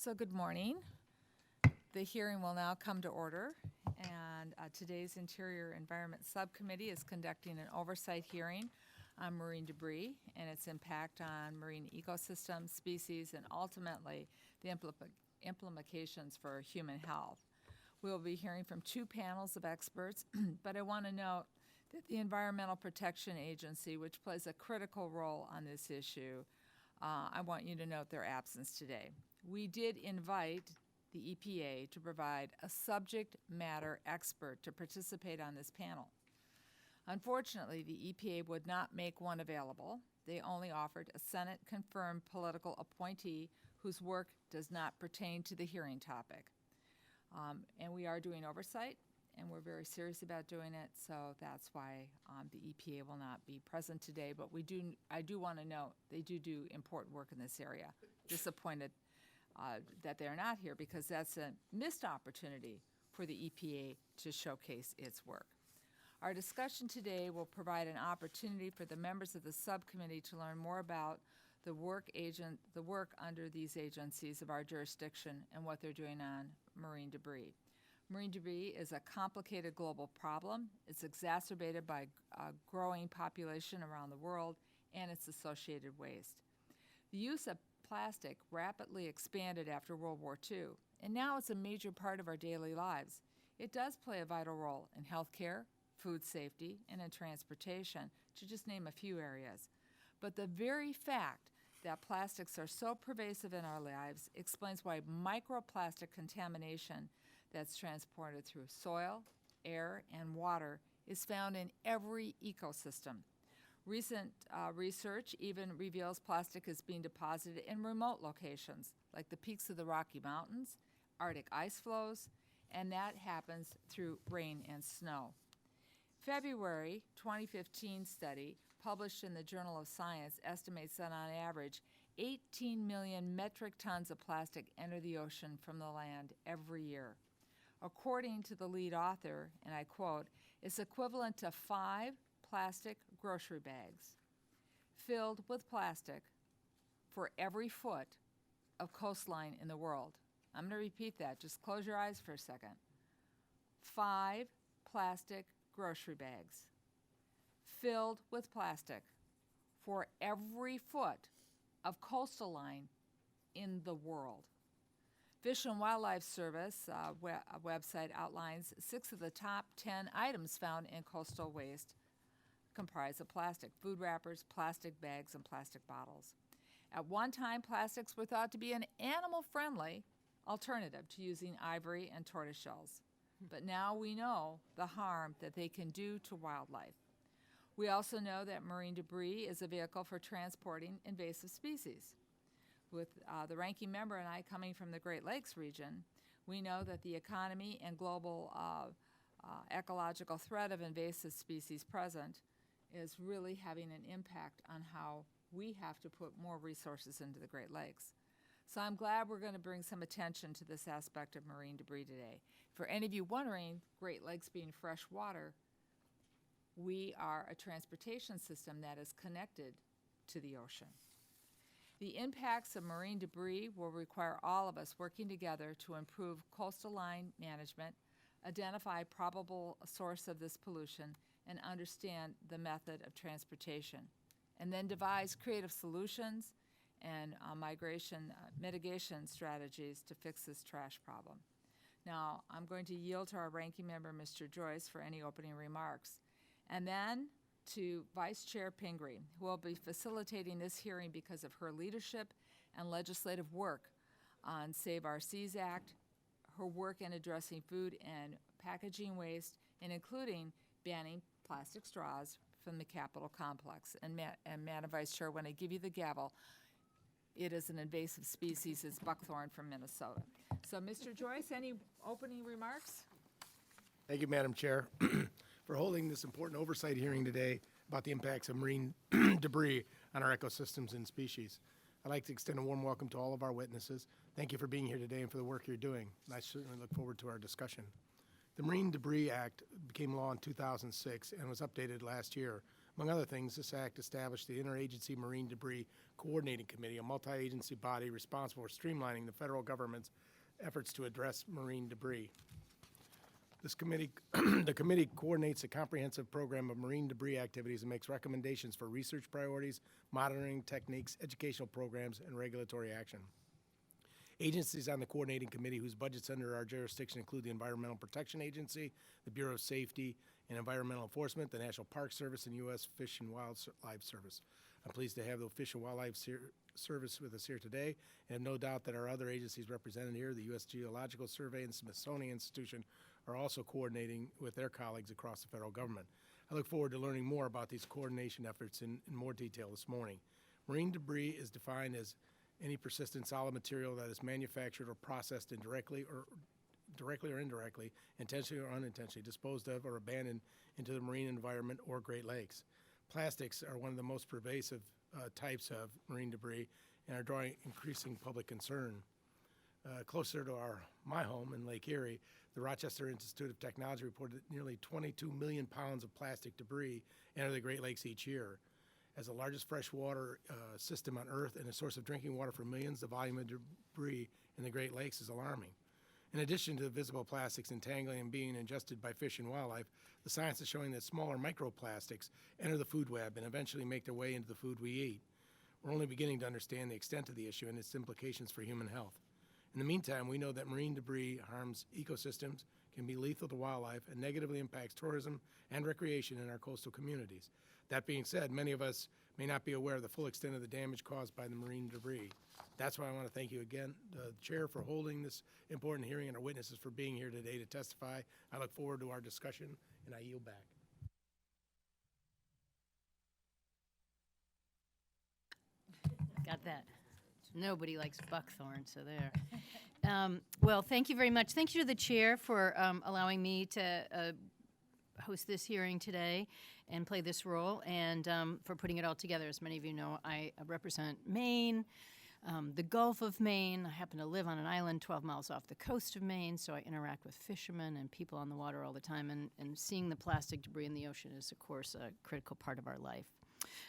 So good morning. The hearing will now come to order, and today's Interior Environment Subcommittee is conducting an oversight hearing on marine debris and its impact on marine ecosystems, species, and ultimately the implications for human health. We will be hearing from two panels of experts, but I want to note that the Environmental Protection Agency, which plays a critical role on this issue, I want you to note their absence today. We did invite the EPA to provide a subject matter expert to participate on this panel. Unfortunately, the EPA would not make one available. They only offered a Senate-confirmed political appointee whose work does not pertain to the hearing topic. And we are doing oversight, and we're very serious about doing it, so that's why the EPA will not be present today. But I do want to note they do important work in this area. Disappointed that they're not here because that's a missed opportunity for the EPA to showcase its work. Our discussion today will provide an opportunity for the members of the subcommittee to learn more about the work under these agencies of our jurisdiction and what they're doing on marine debris. Marine debris is a complicated global problem. It's exacerbated by a growing population around the world and its associated waste. The use of plastic rapidly expanded after World War II, and now it's a major part of our daily lives. It does play a vital role in healthcare, food safety, and in transportation, to just name a few areas. But the very fact that plastics are so pervasive in our lives explains why microplastic contamination that's transported through soil, air, and water is found in every ecosystem. Recent research even reveals plastic is being deposited in remote locations, like the peaks of the Rocky Mountains, Arctic ice flows, and that happens through rain and snow. February 2015 study published in the Journal of Science estimates that on average 18 million metric tons of plastic enter the ocean from the land every year. According to the lead author, and I quote, "It's equivalent to 5 plastic grocery bags filled with plastic for every foot of coastline in the world." I'm going to repeat that. Just close your eyes for a second. 5 plastic grocery bags filled with plastic for every foot of coastal line in the world. Fish and Wildlife Service website outlines 6 of the top 10 items found in coastal waste comprise of plastic: food wrappers, plastic bags, and plastic bottles. At one time, plastics were thought to be an animal-friendly alternative to using ivory and tortoise shells. But now we know the harm that they can do to wildlife. We also know that marine debris is a vehicle for transporting invasive species. With the ranking member and I coming from the Great Lakes region, we know that the economy and global ecological threat of invasive species present is really having an impact on how we have to put more resources into the Great Lakes. So I'm glad we're going to bring some attention to this aspect of marine debris today. For any of you wondering, Great Lakes being fresh water, we are a transportation system that is connected to the ocean. The impacts of marine debris will require all of us working together to improve coastal line management, identify probable source of this pollution, and understand the method of transportation, and then devise creative solutions and mitigation strategies to fix this trash problem. Now, I'm going to yield to our ranking member, Mr. Joyce, for any opening remarks, and then to Vice Chair Pingree, who will be facilitating this hearing because of her leadership and legislative work on Save Our Seas Act, her work in addressing food and packaging waste, and including banning plastic straws from the Capitol complex. And Madam Vice Chair, when I give you the gavel, it is an invasive species. It's buckthorn from Minnesota. So, Mr. Joyce, any opening remarks? Thank you, Madam Chair, for holding this important oversight hearing today about the impacts of marine debris on our ecosystems and species. I'd like to extend a warm welcome to all of our witnesses. Thank you for being here today and for the work you're doing. And I certainly look forward to our discussion. The Marine Debris Act became law in 2006 and was updated last year, Among other things, this act established the Interagency Marine Debris Coordinating Committee, a multi-agency body responsible for streamlining the federal government's efforts to address marine debris. This committee, the committee coordinates a comprehensive program of marine debris activities and makes recommendations for research priorities, monitoring techniques, educational programs, and regulatory action. Agencies on the coordinating committee whose budgets under our jurisdiction include the Environmental Protection Agency, the Bureau of Safety and Environmental Enforcement, the National Park Service, and U.S. Fish and Wildlife Service. I'm pleased to have the Fish and Wildlife Service with us here today, and have no doubt that our other agencies represented here, the U.S. Geological Survey and Smithsonian Institution, are also coordinating with their colleagues across the federal government. I look forward to learning more about these coordination efforts in more detail this morning. Marine debris is defined as any persistent solid material that is manufactured or processed directly or indirectly, intentionally or unintentionally, disposed of or abandoned into the marine environment or Great Lakes. Plastics are one of the most pervasive types of marine debris and are drawing increasing public concern. Closer to my home in Lake Erie, the Rochester Institute of Technology reported that nearly 22 million pounds of plastic debris enter the Great Lakes each year. As the largest freshwater system on Earth and a source of drinking water for millions, the volume of debris in the Great Lakes is alarming. In addition to the visible plastics entangling and being ingested by fish and wildlife, the science is showing that smaller microplastics enter the food web and eventually make their way into the food we eat. We're only beginning to understand the extent of the issue and its implications for human health. In the meantime, we know that marine debris harms ecosystems, can be lethal to wildlife, and negatively impacts tourism and recreation in our coastal communities. That being said, many of us may not be aware of the full extent of the damage caused by the marine debris. That's why I want to thank you again, the Chair, for holding this important hearing and our witnesses for being here today to testify. I look forward to our discussion, and I yield back. Got that. Nobody likes buckthorn, so there. Well, thank you very much. Thank you to the chair for allowing me to host this hearing today and play this role, and for putting it all together. As many of you know, I represent Maine, the Gulf of Maine. I happen to live on an island 12 miles off the coast of Maine, so I interact with fishermen and people on the water all the time, and seeing the plastic debris in the ocean is, of course, a critical part of our life.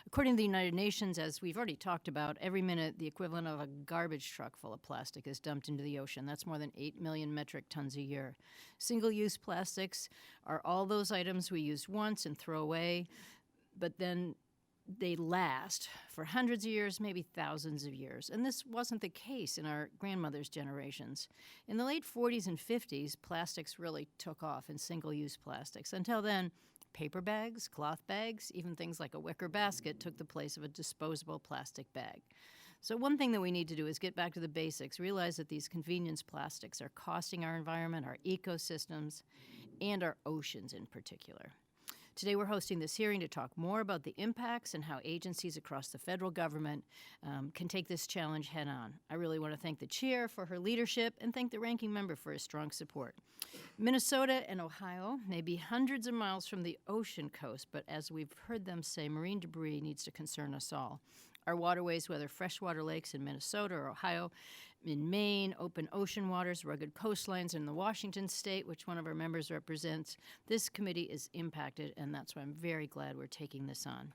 According to the United Nations, as we've already talked about, every minute the equivalent of a garbage truck full of plastic is dumped into the ocean. That's more than 8 million metric tons a year. Single-use plastics are all those items we use once and throw away, but then they last for hundreds of years, maybe thousands of years. And this wasn't the case in our grandmother's generations. In the late 40s and 50s, plastics really took off in single-use plastics. Until then, paper bags, cloth bags, even things like a wicker basket took the place of a disposable plastic bag. So one thing that we need to do is get back to the basics, realize that these convenience plastics are costing our environment, our ecosystems, and our oceans in particular. Today we're hosting this hearing to talk more about the impacts and how agencies across the federal government can take this challenge head on. I really want to thank the chair for her leadership and thank the ranking member for his strong support. Minnesota and Ohio may be hundreds of miles from the ocean coast, but as we've heard them say, marine debris needs to concern us all. Our waterways, whether freshwater lakes in Minnesota or Ohio, in Maine, open ocean waters, rugged coastlines in the Washington state, which one of our members represents, this committee is impacted, and that's why I'm very glad we're taking this on.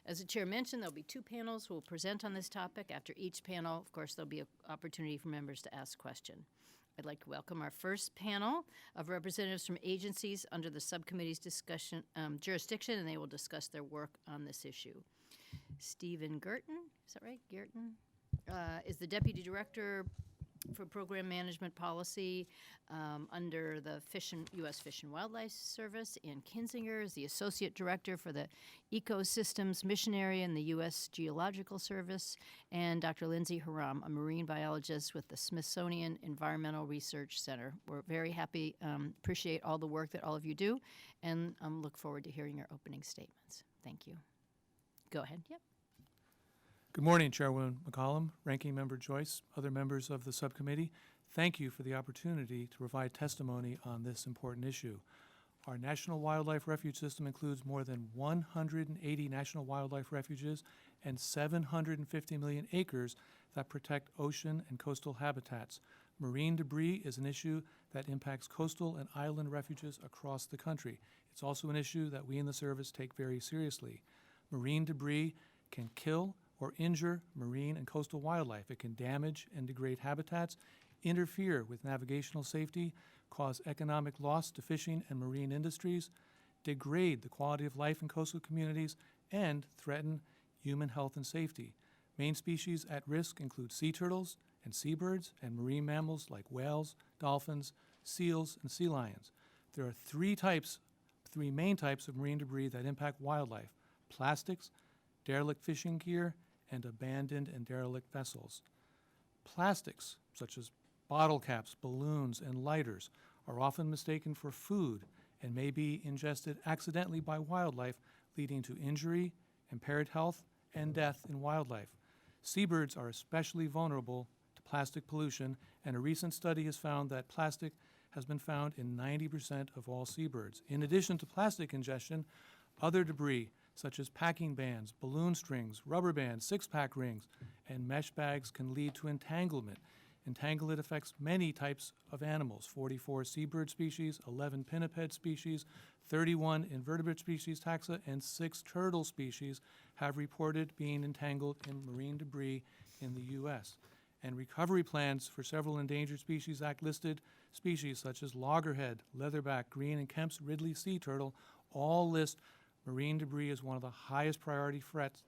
As the chair mentioned, there'll be two panels who will present on this topic. After each panel, of course, there'll be an opportunity for members to ask questions. I'd like to welcome our first panel of representatives from agencies under the subcommittee's jurisdiction, and they will discuss their work on this issue. Stephen Gerton, is that right? Gerton? Is the Deputy Director for Program Management Policy under the U.S. Fish and Wildlife Service. Ann Kinzinger is the Associate Director for the Ecosystems Mission Area in the U.S. Geological Service. And Dr. Lindsay Harem, a marine biologist with the Smithsonian Environmental Research Center. We're very happy, appreciate all the work that all of you do, and look forward to hearing your opening statements. Thank you. Go ahead. Yep. Good morning, Chairwoman McCollum, Ranking Member Joyce, other members of the subcommittee. Thank you for the opportunity to provide testimony on this important issue. Our National Wildlife Refuge System includes more than 180 national wildlife refuges and 750 million acres that protect ocean and coastal habitats. Marine debris is an issue that impacts coastal and island refuges across the country. It's also an issue that we in the service take very seriously. Marine debris can kill or injure marine and coastal wildlife. It can damage and degrade habitats, interfere with navigational safety, cause economic loss to fishing and marine industries, degrade the quality of life in coastal communities, and threaten human health and safety. Main species at risk include sea turtles and seabirds and marine mammals like whales, dolphins, seals, and sea lions. There are three main types of marine debris that impact wildlife: plastics, derelict fishing gear, and abandoned and derelict vessels. Plastics, such as bottle caps, balloons, and lighters, are often mistaken for food and may be ingested accidentally by wildlife, leading to injury, impaired health, and death in wildlife. Seabirds are especially vulnerable to plastic pollution, and a recent study has found that plastic has been found in 90% of all seabirds. In addition to plastic ingestion, other debris such as packing bands, balloon strings, rubber bands, six-pack rings, and mesh bags can lead to entanglement. Entanglement affects many types of animals: 44 seabird species, 11 pinniped species, 31 invertebrate species taxa, and 6 turtle species have reported being entangled in marine debris in the U.S. And recovery plans for several Endangered Species Act listed species such as loggerhead, leatherback, green, and Kemp's Ridley sea turtle all list marine debris as one of the highest priority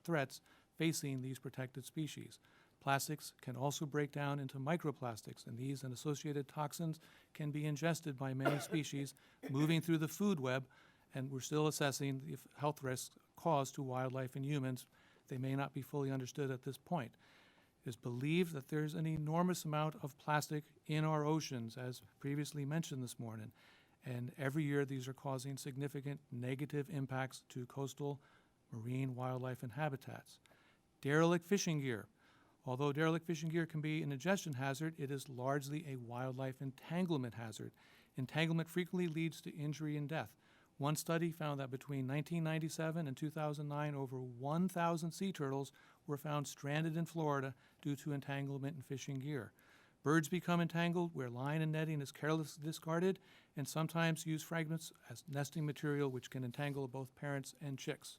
threats facing these protected species. Plastics can also break down into microplastics, and these and associated toxins can be ingested by many species, moving through the food web, and we're still assessing the health risks caused to wildlife and humans. They may not be fully understood at this point. It is believed that there's an enormous amount of plastic in our oceans, as previously mentioned this morning, and every year these are causing significant negative impacts to coastal, marine, wildlife, and habitats. Derelict fishing gear. Although derelict fishing gear can be an ingestion hazard, it is largely a wildlife entanglement hazard. Entanglement frequently leads to injury and death. One study found that between 1997 and 2009, over 1,000 sea turtles were found stranded in Florida due to entanglement in fishing gear. Birds become entangled where line and netting is carelessly discarded, and sometimes use fragments as nesting material, which can entangle both parents and chicks.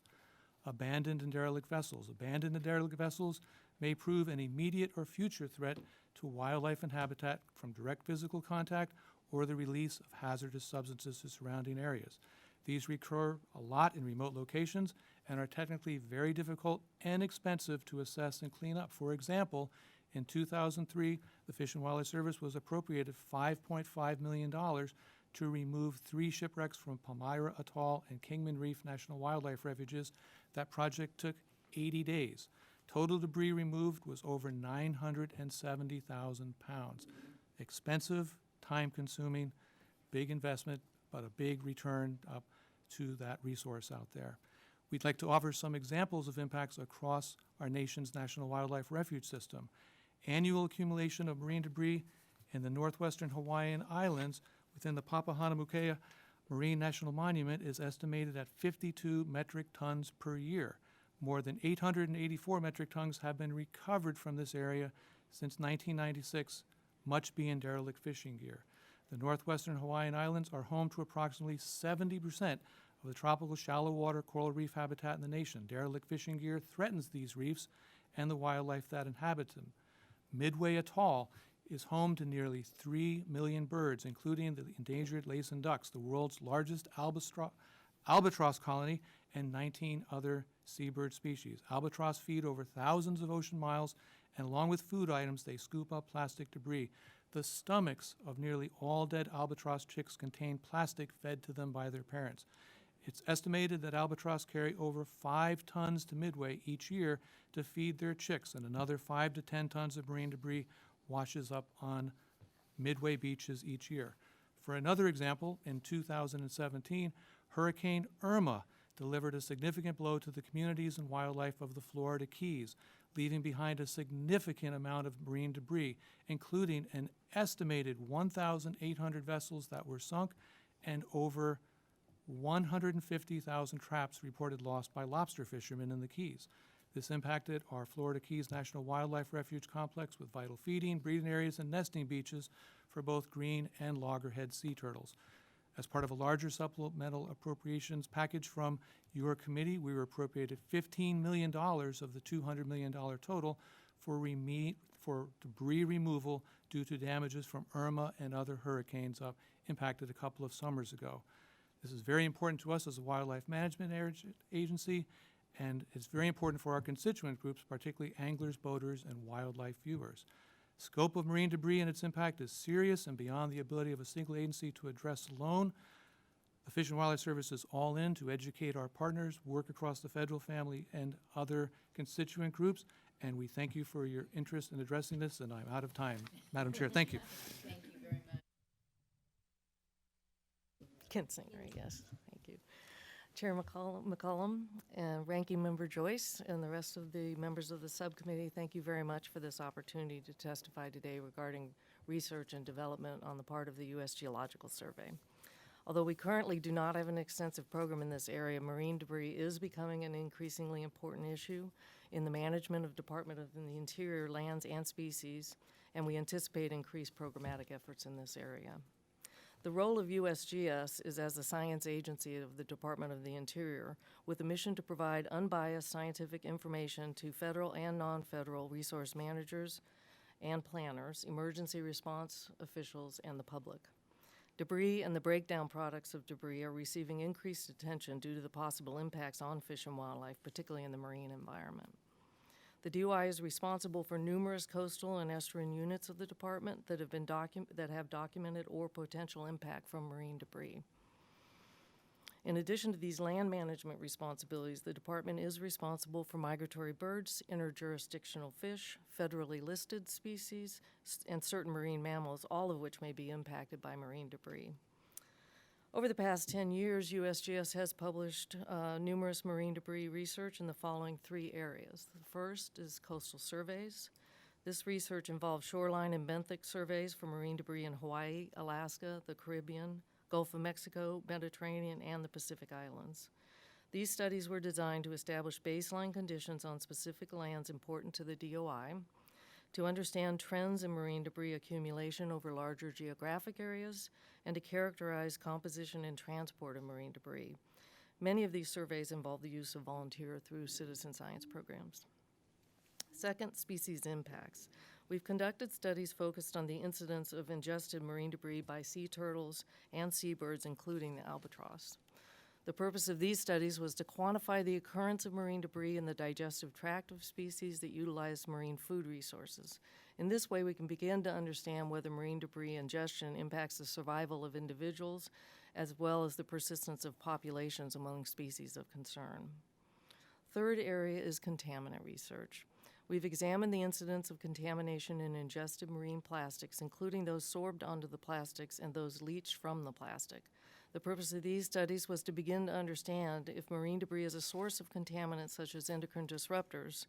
Abandoned and derelict vessels. Abandoned and derelict vessels may prove an immediate or future threat to wildlife and habitat from direct physical contact or the release of hazardous substances to surrounding areas. These recur a lot in remote locations and are technically very difficult and expensive to assess and clean up. For example, in 2003, the Fish and Wildlife Service was appropriated $5.5 million to remove 3 shipwrecks from Palmyra Atoll and Kingman Reef National Wildlife Refuges. That project took 80 days. Total debris removed was over 970,000 pounds. Expensive, time-consuming, big investment, but a big return up to that resource out there. We'd like to offer some examples of impacts across our nation's National Wildlife Refuge system. Annual accumulation of marine debris in the northwestern Hawaiian Islands within the Papahanaumokuakea Marine National Monument is estimated at 52 metric tons per year. More than 884 metric tons have been recovered from this area since 1996, much being derelict fishing gear. The northwestern Hawaiian Islands are home to approximately 70% of the tropical shallow water coral reef habitat in the nation. Derelict fishing gear threatens these reefs and the wildlife that inhabit them. Midway Atoll is home to nearly 3 million birds, including the endangered Laysan ducks, the world's largest albatross colony, and 19 other seabird species. Albatross feed over thousands of ocean miles, and along with food items, they scoop up plastic debris. The stomachs of nearly all dead albatross chicks contain plastic fed to them by their parents. It's estimated that albatross carry over 5 tons to Midway each year to feed their chicks, and another 5 to 10 tons of marine debris washes up on Midway beaches each year. For another example, in 2017, Hurricane Irma delivered a significant blow to the communities and wildlife of the Florida Keys, leaving behind a significant amount of marine debris, including an estimated 1,800 vessels that were sunk and over 150,000 traps reported lost by lobster fishermen in the Keys. This impacted our Florida Keys National Wildlife Refuge complex with vital feeding, breeding areas, and nesting beaches for both green and loggerhead sea turtles. As part of a larger supplemental appropriations package from your committee, we were appropriated $15 million of the $200 million total for debris removal due to damages from Irma and other hurricanes impacted a couple of summers ago. This is very important to us as a wildlife management agency, and it's very important for our constituent groups, particularly anglers, boaters, and wildlife viewers. Scope of marine debris and its impact is serious and beyond the ability of a single agency to address alone. The Fish and Wildlife Service is all in to educate our partners, work across the federal family and other constituent groups, and we thank you for your interest in addressing this, and I'm out of time. Madam Chair, thank you. Thank you very much. Kinsinger, yes, thank you. Chair McCollum, and Ranking Member Joyce, and the rest of the members of the subcommittee, thank you very much for this opportunity to testify today regarding research and development on the part of the U.S. Geological Survey. Although we currently do not have an extensive program in this area, marine debris is becoming an increasingly important issue in the management of Department of the Interior lands and species, and we anticipate increased programmatic efforts in this area. The role of USGS is as a science agency of the Department of the Interior with a mission to provide unbiased scientific information to federal and non-federal resource managers and planners, emergency response officials, and the public. Debris and the breakdown products of debris are receiving increased attention due to the possible impacts on fish and wildlife, particularly in the marine environment. The DOI is responsible for numerous coastal and estuarine units of the department that have documented or potential impact from marine debris. In addition to these land management responsibilities, the department is responsible for migratory birds, interjurisdictional fish, federally listed species, and certain marine mammals, all of which may be impacted by marine debris. Over the past 10 years, USGS has published numerous marine debris research in the following 3 areas. The first is coastal surveys. This research involves shoreline and benthic surveys for marine debris in Hawaii, Alaska, the Caribbean, Gulf of Mexico, Mediterranean, and the Pacific Islands. These studies were designed to establish baseline conditions on specific lands important to the DOI, to understand trends in marine debris accumulation over larger geographic areas, and to characterize composition and transport of marine debris. Many of these surveys involve the use of volunteer through citizen science programs. Second, species impacts. We've conducted studies focused on the incidence of ingested marine debris by sea turtles and seabirds, including the albatross. The purpose of these studies was to quantify the occurrence of marine debris in the digestive tract of species that utilize marine food resources. In this way, we can begin to understand whether marine debris ingestion impacts the survival of individuals as well as the persistence of populations among species of concern. Third area is contaminant research. We've examined the incidence of contamination in ingested marine plastics, including those sorbed onto the plastics and those leached from the plastic. The purpose of these studies was to begin to understand if marine debris is a source of contaminants such as endocrine disruptors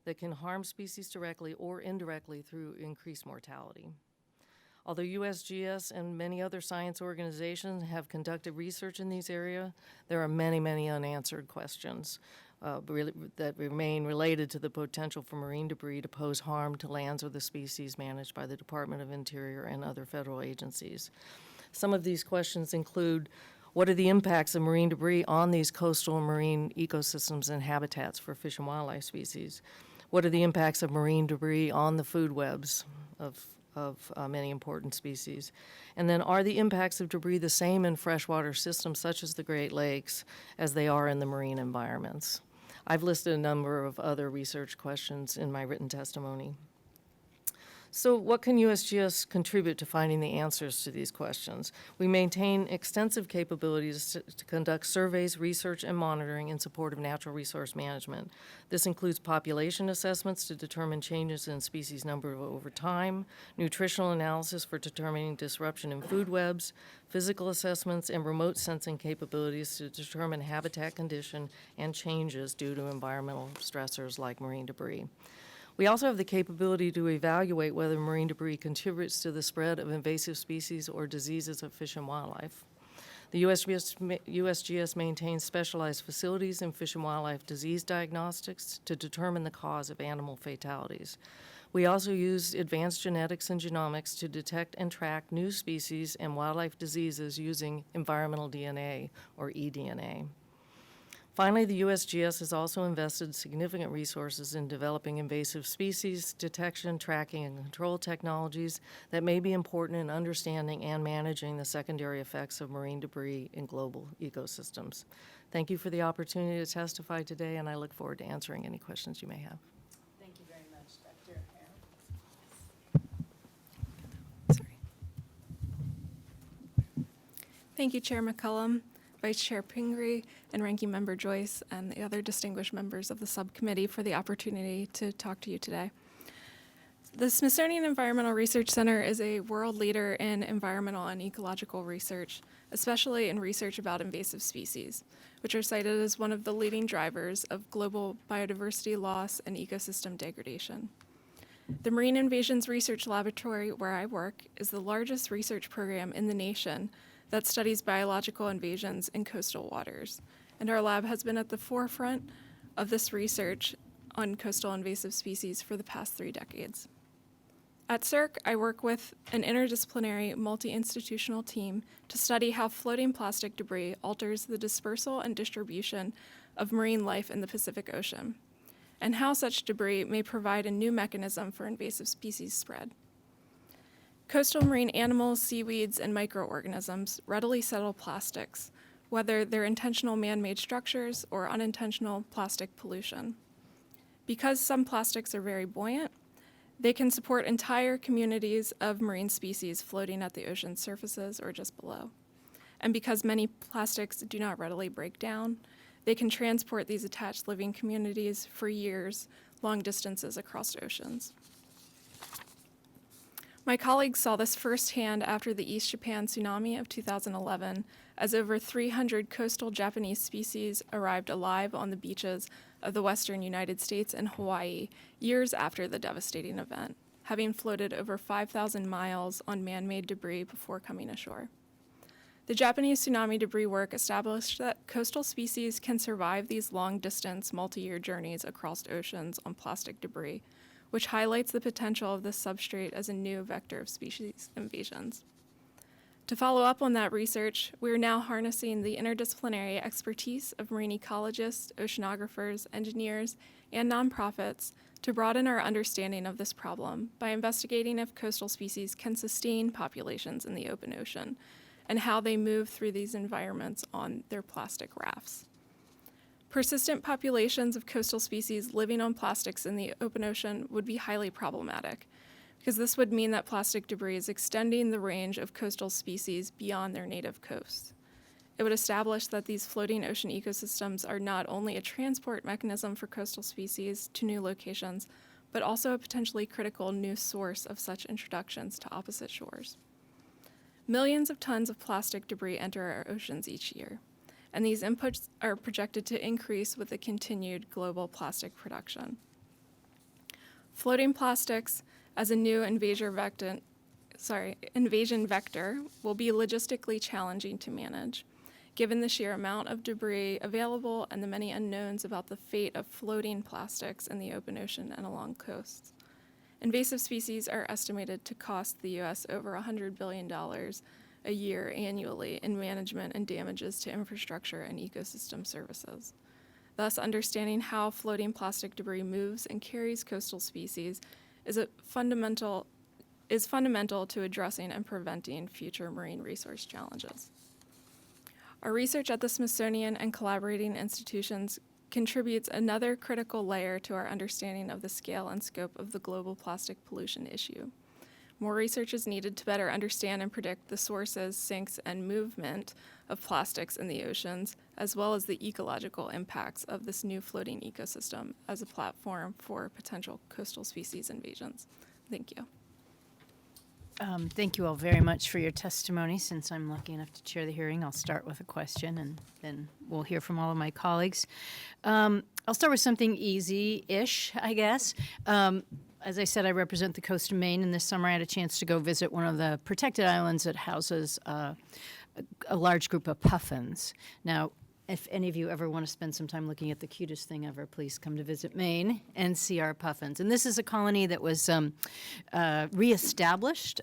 that can harm species directly or indirectly through increased mortality. Although USGS and many other science organizations have conducted research in these areas, there are many, many unanswered questions that remain related to the potential for marine debris to pose harm to lands or the species managed by the Department of Interior and other federal agencies. Some of these questions include, what are the impacts of marine debris on these coastal and marine ecosystems and habitats for fish and wildlife species? What are the impacts of marine debris on the food webs of many important species? And then, are the impacts of debris the same in freshwater systems such as the Great Lakes as they are in the marine environments? I've listed a number of other research questions in my written testimony. So what can USGS contribute to finding the answers to these questions? We maintain extensive capabilities to conduct surveys, research, and monitoring in support of natural resource management. This includes population assessments to determine changes in species number over time, nutritional analysis for determining disruption in food webs, physical assessments, and remote sensing capabilities to determine habitat condition and changes due to environmental stressors like marine debris. We also have the capability to evaluate whether marine debris contributes to the spread of invasive species or diseases of fish and wildlife. The USGS maintains specialized facilities in fish and wildlife disease diagnostics to determine the cause of animal fatalities. We also use advanced genetics and genomics to detect and track new species and wildlife diseases using environmental DNA, or eDNA. Finally, the USGS has also invested significant resources in developing invasive species detection, tracking, and control technologies that may be important in understanding and managing the secondary effects of marine debris in global ecosystems. Thank you for the opportunity to testify today, and I look forward to answering any questions you may have. Thank you very much, Dr. Harem. Thank you, Chair McCullum, Vice Chair Pingree, and Ranking Member Joyce, and the other distinguished members of the subcommittee for the opportunity to talk to you today. The Smithsonian Environmental Research Center is a world leader in environmental and ecological research, especially in research about invasive species, which are cited as one of the leading drivers of global biodiversity loss and ecosystem degradation. The Marine Invasions Research Laboratory, where I work, is the largest research program in the nation that studies biological invasions in coastal waters, and our lab has been at the forefront of this research on coastal invasive species for the past 3 decades. At CERC, I work with an interdisciplinary multi-institutional team to study how floating plastic debris alters the dispersal and distribution of marine life in the Pacific Ocean, and how such debris may provide a new mechanism for invasive species spread. Coastal marine animals, seaweeds, and microorganisms readily settle plastics, whether they're intentional man-made structures or unintentional plastic pollution. Because some plastics are very buoyant, they can support entire communities of marine species floating at the ocean's surfaces or just below. And because many plastics do not readily break down, they can transport these attached living communities for years, long distances across oceans. My colleagues saw this firsthand after the East Japan tsunami of 2011, as over 300 coastal Japanese species arrived alive on the beaches of the western United States and Hawaii years after the devastating event, having floated over 5,000 miles on man-made debris before coming ashore. The Japanese tsunami debris work established that coastal species can survive these long-distance, multi-year journeys across oceans on plastic debris, which highlights the potential of this substrate as a new vector of species invasions. To follow up on that research, we are now harnessing the interdisciplinary expertise of marine ecologists, oceanographers, engineers, and nonprofits to broaden our understanding of this problem by investigating if coastal species can sustain populations in the open ocean and how they move through these environments on their plastic rafts. Persistent populations of coastal species living on plastics in the open ocean would be highly problematic, because this would mean that plastic debris is extending the range of coastal species beyond their native coasts. It would establish that these floating ocean ecosystems are not only a transport mechanism for coastal species to new locations, but also a potentially critical new source of such introductions to opposite shores. Millions of tons of plastic debris enter our oceans each year, and these inputs are projected to increase with the continued global plastic production. Floating plastics as a new invasion vector will be logistically challenging to manage, given the sheer amount of debris available and the many unknowns about the fate of floating plastics in the open ocean and along coasts. Invasive species are estimated to cost the U.S. over $100 billion a year annually in management and damages to infrastructure and ecosystem services. Thus, understanding how floating plastic debris moves and carries coastal species is fundamental to addressing and preventing future marine resource challenges. Our research at the Smithsonian and collaborating institutions contributes another critical layer to our understanding of the scale and scope of the global plastic pollution issue. More research is needed to better understand and predict the sources, sinks, and movement of plastics in the oceans, as well as the ecological impacts of this new floating ecosystem as a platform for potential coastal species invasions. Thank you. Thank you all very much for your testimony. Since I'm lucky enough to chair the hearing, I'll start with a question, and then we'll hear from all of my colleagues. I'll start with something easy-ish, I guess. As I said, I represent the coast of Maine, and this summer I had a chance to go visit one of the protected islands that houses a large group of puffins. Now, If any of you ever want to spend some time looking at the cutest thing ever, please come to visit Maine and see our puffins. And this is a colony that was reestablished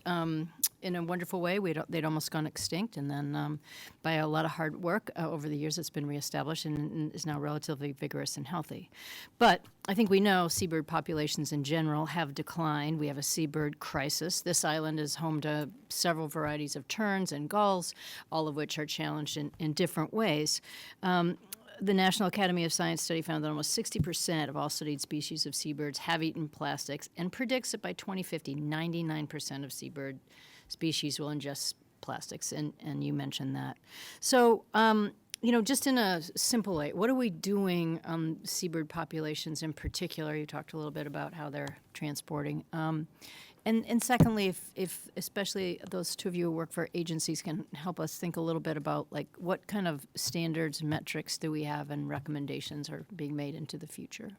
in a wonderful way. They'd almost gone extinct, and then by a lot of hard work over the years, it's been reestablished and is now relatively vigorous and healthy. But I think we know seabird populations in general have declined. We have a seabird crisis. This island is home to several varieties of terns and gulls, all of which are challenged in different ways. The National Academy of Science study found that almost 60% of all studied species of seabirds have eaten plastics, and predicts that by 2050, 99% of seabird species will ingest plastics, and you mentioned that. So, just in a simple way, what are we doing on seabird populations in particular? You talked a little bit about how they're transporting. And secondly, if especially those two of you who work for agencies can help us think a little bit about, like, what kind of standards, metrics do we have, and recommendations are being made into the future?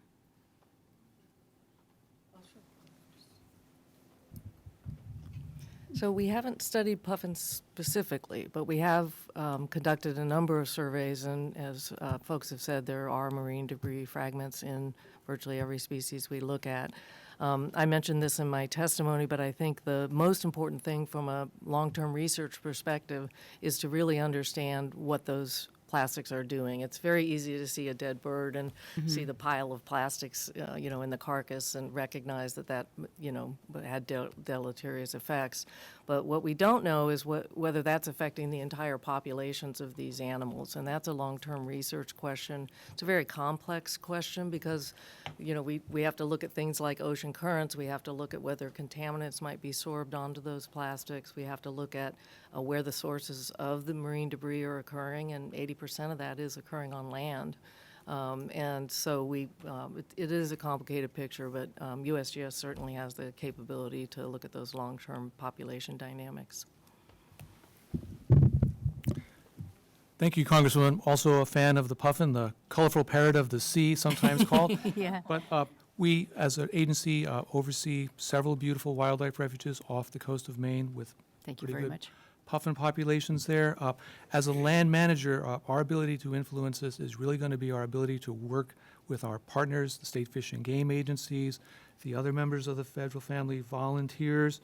So we haven't studied puffins specifically, but we have conducted a number of surveys, and as folks have said, there are marine debris fragments in virtually every species we look at. I mentioned this in my testimony, but I think the most important thing from a long-term research perspective is to really understand what those plastics are doing. It's very easy to see a dead bird and see the pile of plastics, in the carcass, and recognize that had deleterious effects. But what we don't know is whether that's affecting the entire populations of these animals, and that's a long-term research question. It's a very complex question because, we have to look at things like ocean currents. We have to look at whether contaminants might be sorbed onto those plastics. We have to look at where the sources of the marine debris are occurring, and 80% of that is occurring on land. And so it is a complicated picture, but USGS certainly has the capability to look at those long-term population dynamics. Thank you, Congresswoman. Also a fan of the puffin, the colorful parrot of the sea, sometimes called. Yeah. But we, as an agency, oversee several beautiful wildlife refuges off the coast of Maine with Thank you pretty very good much. puffin populations there. As a land manager, our ability to influence this is really going to be our ability to work with our partners, the state fish and game agencies, the other members of the federal family, volunteers.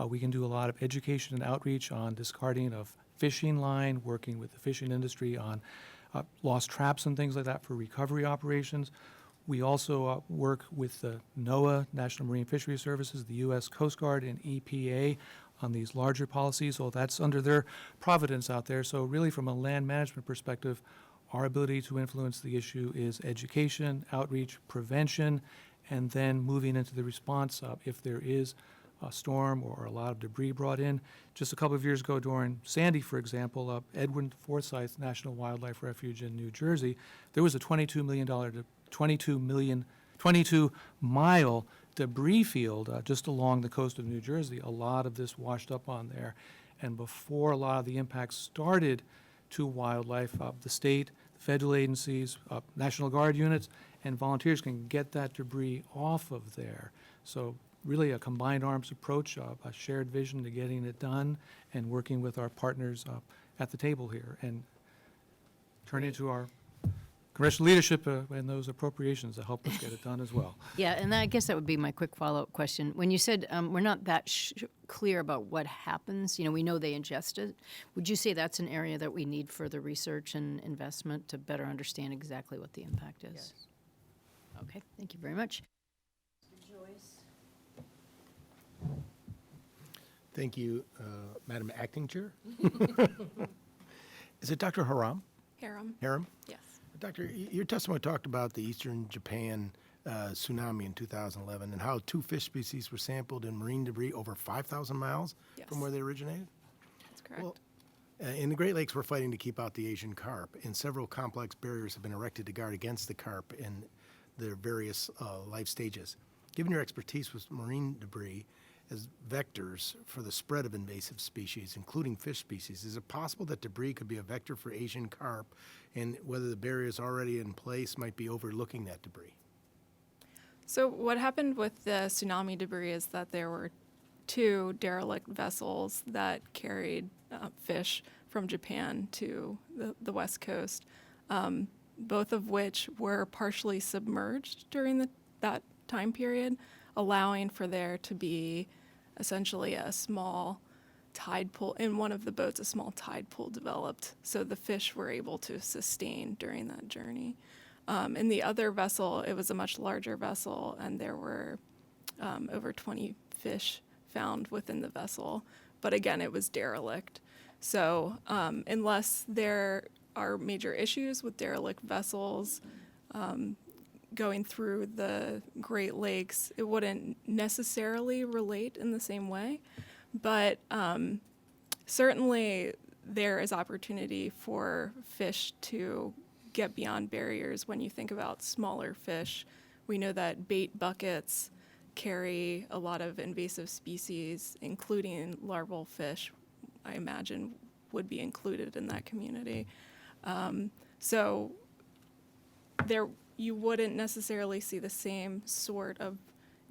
We can do a lot of education and outreach on discarding of fishing line, working with the fishing industry on lost traps and things like that for recovery operations. We also work with the NOAA, National Marine Fisheries Services, the U.S. Coast Guard, and EPA on these larger policies. So that's under their providence out there. So really, from a land management perspective, our ability to influence the issue is education, outreach, prevention, and then moving into the response if there is a storm or a lot of debris brought in. Just a couple of years ago during Sandy, for example, Edwin Forsyth National Wildlife Refuge in New Jersey, there was a $22-mile debris field just along the coast of New Jersey. A lot of this washed up on there. And before a lot of the impacts started to wildlife, the state, federal agencies, National Guard units, and volunteers can get that debris off of there. So really a combined arms approach, a shared vision to getting it done, and working with our partners at the table here, and turning to our congressional leadership and those appropriations to help us get it done as well. Yeah, and I guess that would be my quick follow-up question. When you said we're not that clear about what happens, we know they ingest it, would you say that's an area that we need further research and investment to better understand exactly what the impact is? Yes. Okay, thank you very much. Thank you, Madam Acting Chair. Is it Dr. Harem? Harem? Yes. Doctor, your testimony talked about the Eastern Japan tsunami in 2011 and how 2 fish species were sampled in marine debris over 5,000 miles Yes. from where they originated. That's correct. Well, in the Great Lakes, we're fighting to keep out the Asian carp, and several complex barriers have been erected to guard against the carp in their various life stages. Given your expertise with marine debris as vectors for the spread of invasive species, including fish species, is it possible that debris could be a vector for Asian carp, and whether the barriers already in place might be overlooking that debris? So what happened with the tsunami debris is that there were 2 derelict vessels that carried fish from Japan to the West Coast. both of which were partially submerged during that time period, allowing for there to be essentially a small tide pool. In one of the boats, a small tide pool developed, so the fish were able to sustain during that journey. In the other vessel, it was a much larger vessel, and there were over 20 fish found within the vessel. But again, it was derelict. So unless there are major issues with derelict vessels going through the Great Lakes, it wouldn't necessarily relate in the same way. But certainly there is opportunity for fish to get beyond barriers. When you think about smaller fish, we know that bait buckets carry a lot of invasive species, including larval fish, I imagine would be included in that community. So there, you wouldn't necessarily see the same sort of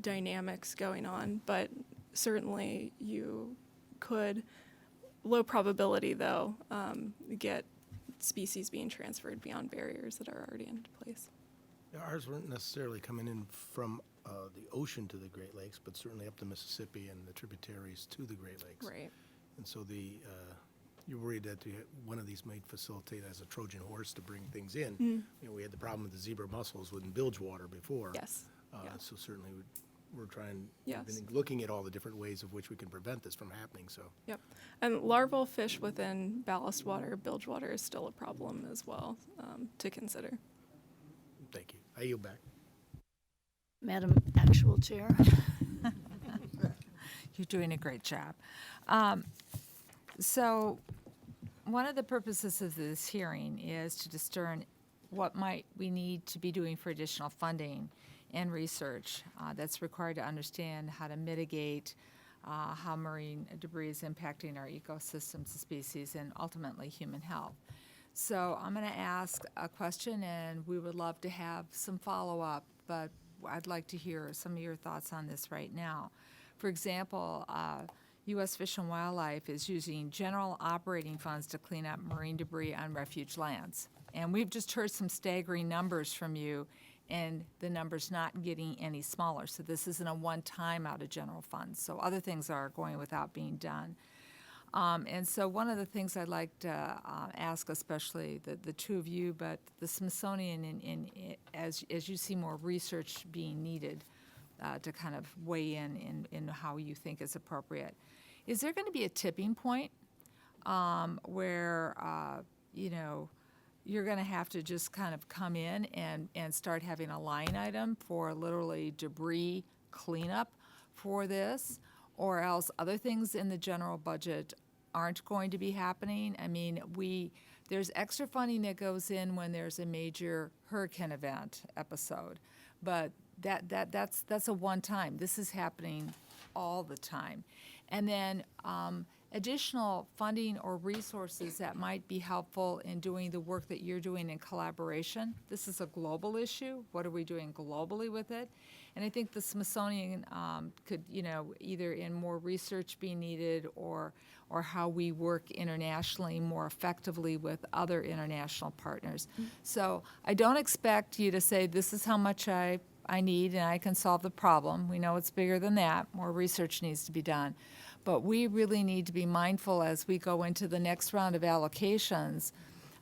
dynamics going on, but certainly you could, low probability though, get species being transferred beyond barriers that are already in place. Yeah, ours weren't necessarily coming in from the ocean to the Great Lakes, but certainly up the Mississippi and the tributaries to the Great Lakes. Right. And so you're worried that one of these might facilitate as a Trojan horse to bring things in. You know, we had the problem with the zebra mussels with bilge water before. Yes. Yeah. So certainly we're trying, Yes. we've been looking at all the different ways of which we can prevent this from happening, so. Yep. And larval fish within ballast water, bilge water is still a problem as well to consider. Thank you. I yield back. Madam Actual Chair. You're doing a great job. So one of the purposes of this hearing is to discern what might we need to be doing for additional funding and research that's required to understand how to mitigate how marine debris is impacting our ecosystems, species, and ultimately human health. So I'm going to ask a question, and we would love to have some follow-up, but I'd like to hear some of your thoughts on this right now. For example, U.S. Fish and Wildlife is using general operating funds to clean up marine debris on refuge lands. And we've just heard some staggering numbers from you, and the number's not getting any smaller. So this isn't a one-time out of general funds. So other things are going without being done. And so one of the things I'd like to ask, especially the two of you, but the Smithsonian, as you see more research being needed to kind of weigh in how you think is appropriate, is there going to be a tipping point where, you're going to have to just kind of come in and start having a line item for literally debris cleanup for this, or else other things in the general budget aren't going to be happening? I mean, there's extra funding that goes in when there's a major hurricane event episode, but that's a one-time. This is happening all the time. And then additional funding or resources that might be helpful in doing the work that you're doing in collaboration. This is a global issue. What are we doing globally with it? And I think the Smithsonian could, either in more research be needed or how we work internationally more effectively with other international partners. So I don't expect you to say, this is how much I need and I can solve the problem. We know it's bigger than that. More research needs to be done. But we really need to be mindful as we go into the next round of allocations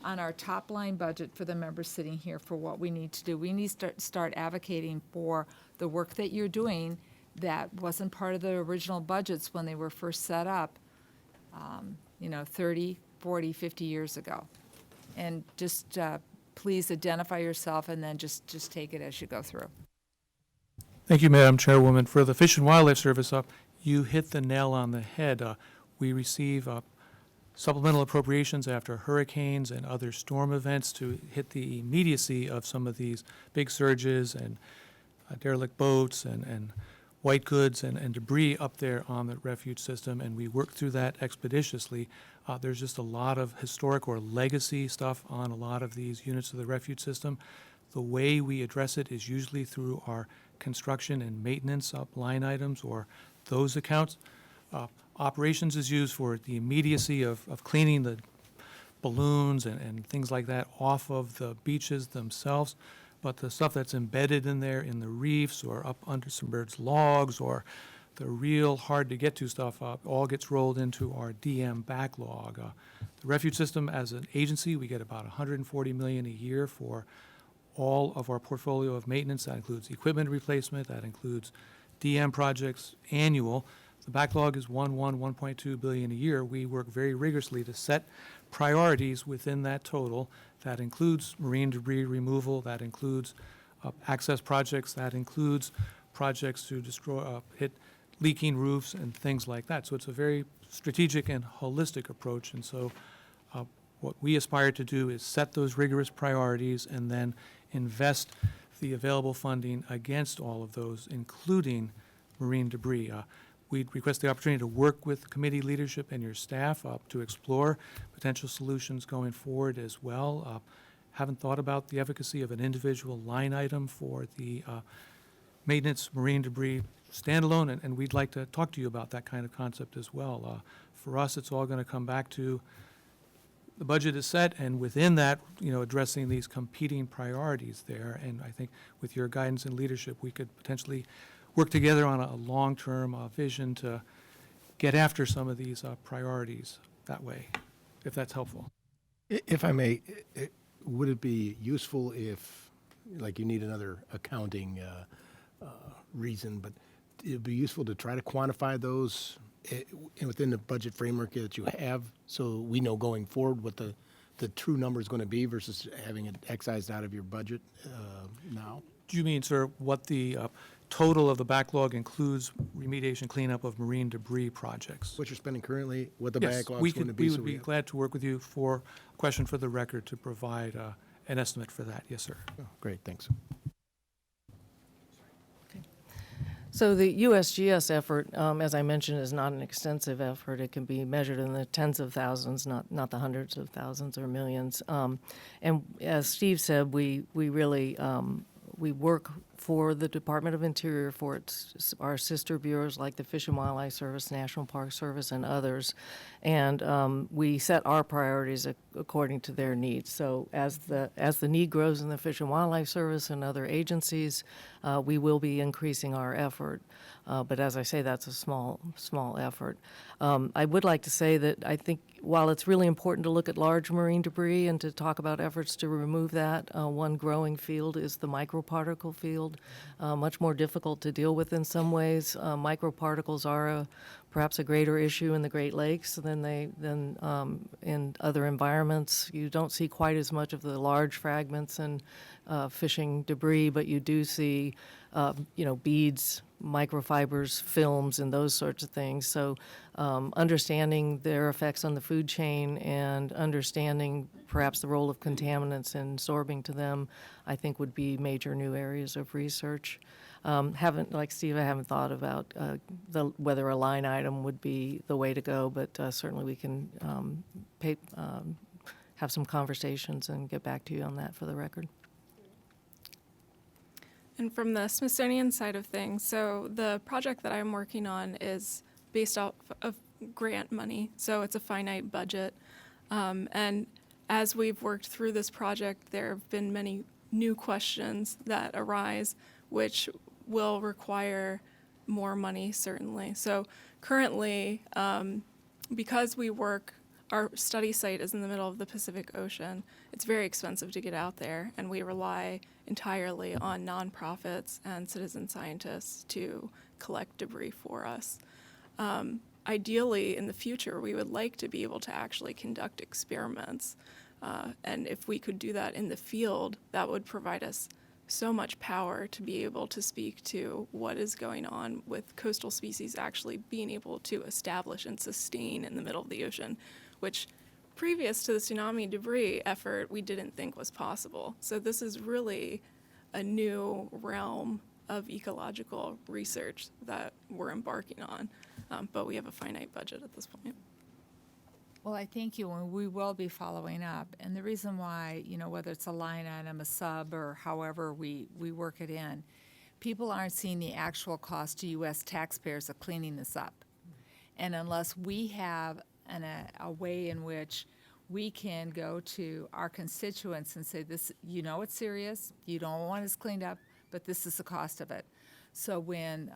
on our top line budget for the members sitting here for what we need to do. We need to start advocating for the work that you're doing that wasn't part of the original budgets when they were first set up, 30, 40, 50 years ago. And just please identify yourself and then just take it as you go through. Thank you, Madam Chairwoman. For the Fish and Wildlife Service, you hit the nail on the head. We receive supplemental appropriations after hurricanes and other storm events to hit the immediacy of some of these big surges and derelict boats and white goods and debris up there on the refuge system, and we work through that expeditiously. There's just a lot of historic or legacy stuff on a lot of these units of the refuge system. The way we address it is usually through our construction and maintenance line items or those accounts. Operations is used for the immediacy of cleaning the balloons and things like that off of the beaches themselves. But the stuff that's embedded in there in the reefs or up under some birds' logs or the real hard-to-get-to stuff all gets rolled into our DM backlog. The Refuge system, as an agency, we get about $140 million a year for all of our portfolio of maintenance. That includes equipment replacement, that includes DM projects, annual. The backlog is $1.2 billion a year. We work very rigorously to set priorities within that total. That includes marine debris removal, that includes access projects, that includes projects to destroy, hit leaking roofs and things like that. So it's a very strategic and holistic approach. And so what we aspire to do is set those rigorous priorities and then invest the available funding against all of those, including marine debris. We'd request the opportunity to work with committee leadership and your staff to explore potential solutions going forward as well. Haven't thought about the efficacy of an individual line item for the maintenance marine debris standalone, and we'd like to talk to you about that kind of concept as well. For us, it's all going to come back to the budget is set, and within that, addressing these competing priorities there. And I think with your guidance and leadership, we could potentially work together on a long-term vision to get after some of these priorities that way, if that's helpful. If I may, would it be useful if, like, you need another accounting reason, but it'd be useful to try to quantify those within the budget framework that you have, so we know going forward what the true number is going to be versus having it excised out of your budget now? Do you mean, sir, what the total of the backlog includes remediation cleanup of marine debris projects? What you're spending currently, what the Yes, backlog's going to be? we so would be have- glad to work with you for a question for the record to provide an estimate for that. Yes, sir. Oh, great, thanks. So the USGS effort, as I mentioned, is not an extensive effort. It can be measured in the tens of thousands, not the hundreds of thousands or millions. And as Steve said, we really we work for the Department of Interior, for our sister bureaus like the Fish and Wildlife Service, National Park Service, and others. And we set our priorities according to their needs. So as the need grows in the Fish and Wildlife Service and other agencies, we will be increasing our effort. But as I say, that's a small effort. I would like to say that I think while it's really important to look at large marine debris and to talk about efforts to remove that, one growing field is the microparticle field. Much more difficult to deal with in some ways. Microparticles are perhaps a greater issue in the Great Lakes than in other environments. You don't see quite as much of the large fragments and fishing debris, but you do see beads, microfibers, films, and those sorts of things. So understanding their effects on the food chain and understanding perhaps the role of contaminants and sorbing to them, I think would be major new areas of research. Like Steve, I haven't thought about whether a line item would be the way to go, but certainly we can have some conversations and get back to you on that for the record. And from the Smithsonian side of things, so the project that I'm working on is based off of grant money, so it's a finite budget. And as we've worked through this project, there have been many new questions that arise, which will require more money, certainly. So currently, because our study site is in the middle of the Pacific Ocean, it's very expensive to get out there, and we rely entirely on nonprofits and citizen scientists to collect debris for us. Ideally, in the future, we would like to be able to actually conduct experiments. And if we could do that in the field, that would provide us so much power to be able to speak to what is going on with coastal species actually being able to establish and sustain in the middle of the ocean, which previous to the tsunami debris effort, we didn't think was possible. So this is really a new realm of ecological research that we're embarking on, but we have a finite budget at this point. Well, I thank you, and we will be following up. And the reason why, whether it's a line item, a sub, or however we work it in, people aren't seeing the actual cost to U.S. taxpayers of cleaning this up. And unless we have a way in which we can go to our constituents and say, this, you know it's serious, you don't want us cleaned up, but this is the cost of it. So when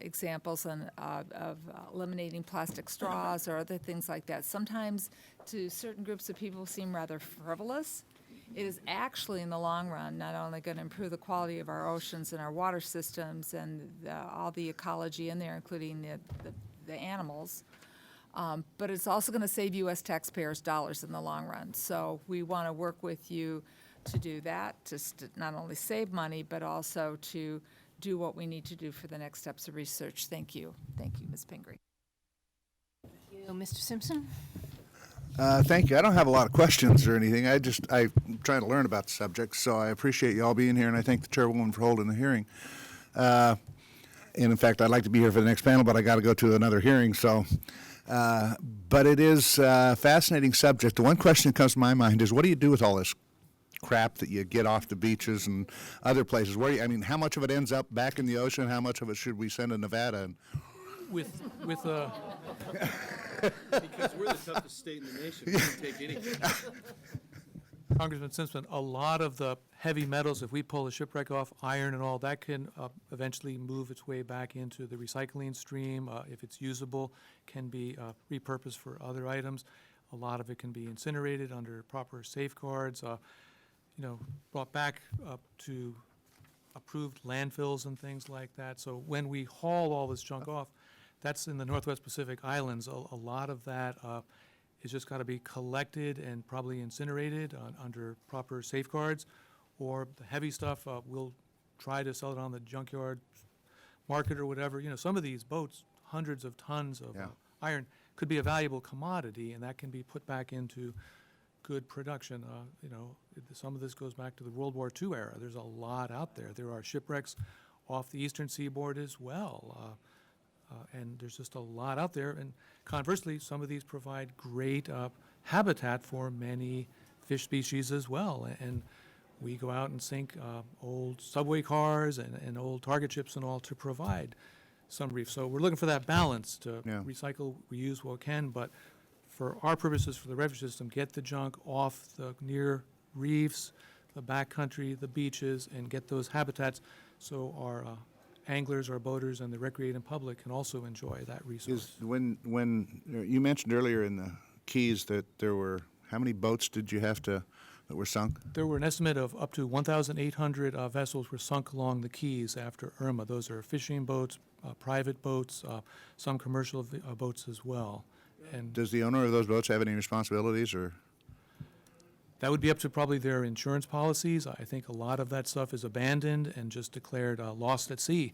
examples of eliminating plastic straws or other things like that, sometimes to certain groups of people seem rather frivolous. It is actually, in the long run, not only going to improve the quality of our oceans and our water systems and all the ecology in there, including the animals, but it's also going to save U.S. taxpayers dollars in the long run. So we want to work with you to do that, to not only save money, but also to do what we need to do for the next steps of research. Thank you. Thank you, Ms. Pingree. Thank you. Mr. Simpson? Thank you. I don't have a lot of questions or anything. I'm trying to learn about the subject, so I appreciate you all being here, and I thank the chairwoman for holding the hearing. And in fact, I'd like to be here for the next panel, but I got to go to another hearing. So, but it is a fascinating subject. The one question that comes to my mind is, what do you do with all this crap that you get off the beaches and other places? I mean, how much of it ends up back in the ocean? How much of it should we send to Nevada? And With Because we're the toughest state in the nation. We don't take anything. Congressman Simpson, a lot of the heavy metals, if we pull a shipwreck off, iron and all, that can eventually move its way back into the recycling stream. If it's usable, can be repurposed for other items. A lot of it can be incinerated under proper safeguards, brought back to approved landfills and things like that. So when we haul all this junk off, that's in the Northwest Pacific Islands. A lot of that is just got to be collected and probably incinerated under proper safeguards. Or the heavy stuff, we'll try to sell it on the junkyard market or whatever. Some of these boats, hundreds of tons of iron, could be a valuable commodity, and that can be put back into good production. Some of this goes back to the World War II era. There's a lot out there. There are shipwrecks off the eastern seaboard as well. And there's just a lot out there. And conversely, some of these provide great habitat for many fish species as well. And we go out and sink old subway cars and old target ships and all to provide some reef. So we're looking for that balance to recycle, reuse what we can, but for our purposes, for the refuge system, get the junk off the near reefs, the backcountry, the beaches, and get those habitats so our anglers, our boaters, and the recreating public can also enjoy that resource. When you mentioned earlier in the Keys that there were, how many boats did you have that were sunk? There were an estimate of up to 1,800 vessels were sunk along the Keys after Irma. Those are fishing boats, private boats, some commercial boats as well. And does the owner of those boats have any responsibilities, or? That would be up to probably their insurance policies. I think a lot of that stuff is abandoned and just declared lost at sea.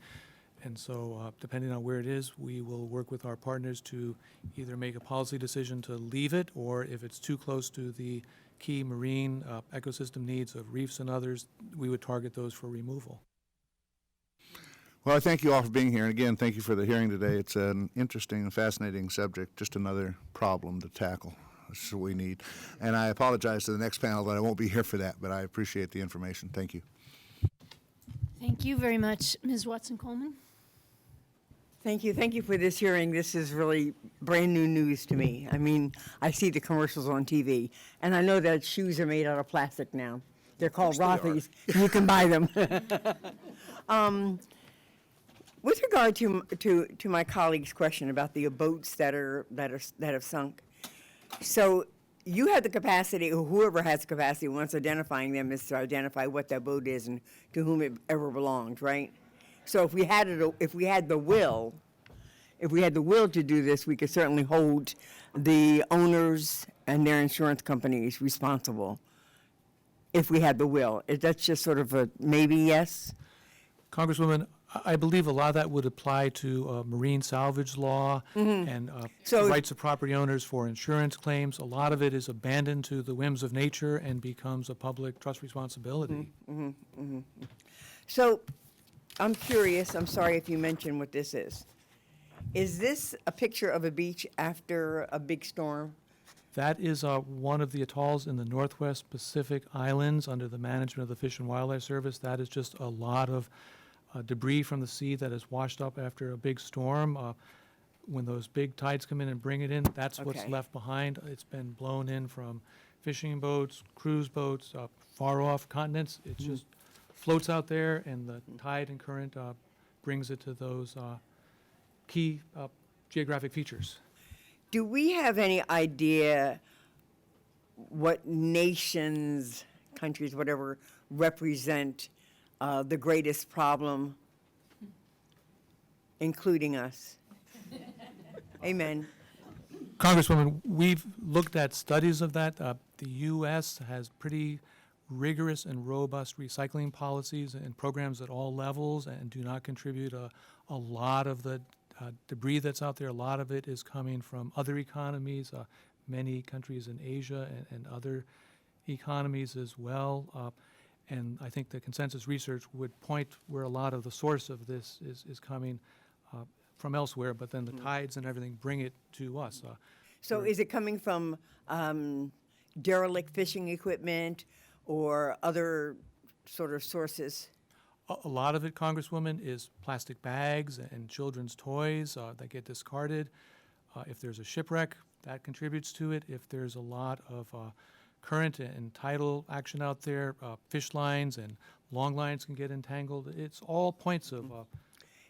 And so depending on where it is, we will work with our partners to either make a policy decision to leave it, or if it's too close to the key marine ecosystem needs of reefs and others, we would target those for removal. Well, I thank you all for being here. And again, thank you for the hearing today. It's an interesting and fascinating subject, just another problem to tackle. That's what we need. And I apologize to the next panel that I won't be here for that, but I appreciate the information. Thank you. Thank you very much. Ms. Watson-Coleman? Thank you. Thank you for this hearing. This is really brand new news to me. I mean, I see the commercials on TV, and I know that shoes are made out of plastic now. They're called Rothy's. You can buy them. With regard to my colleague's question about the boats that have sunk, so you have the capacity, or whoever has the capacity once identifying them is to identify what that boat is and to whom it ever belonged, right? So if we had the will to do this, we could certainly hold the owners and their insurance companies responsible. If we had the will, that's just sort of a maybe yes. Congresswoman, I believe a lot of that would apply to marine salvage law and So- rights of property owners for insurance claims. A lot of it is abandoned to the whims of nature and becomes a public trust responsibility. So I'm curious, I'm sorry if you mentioned what this is. Is this a picture of a beach after a big storm? That is one of the atolls in the Northwest Pacific Islands under the management of the Fish and Wildlife Service. That is just a lot of debris from the sea that is washed up after a big storm. When those big tides come in and bring it in, that's what's Okay. left behind. It's been blown in from fishing boats, cruise boats, far off continents. It just floats out there, and the tide and current brings it to those key geographic features. Do we have any idea what nations, countries, whatever, represent the greatest problem, including us? Amen. Congresswoman, we've looked at studies of that. The U.S. has pretty rigorous and robust recycling policies and programs at all levels and do not contribute a lot of the debris that's out there. A lot of it is coming from other economies, many countries in Asia and other economies as well. And I think the consensus research would point where a lot of the source of this is coming from elsewhere, but then the tides and everything bring it to us. So is it coming from derelict fishing equipment or other sort of sources? A lot of it, Congresswoman, is plastic bags and children's toys that get discarded. If there's a shipwreck, that contributes to it. If there's a lot of current and tidal action out there, fish lines and long lines can get entangled. It's all points of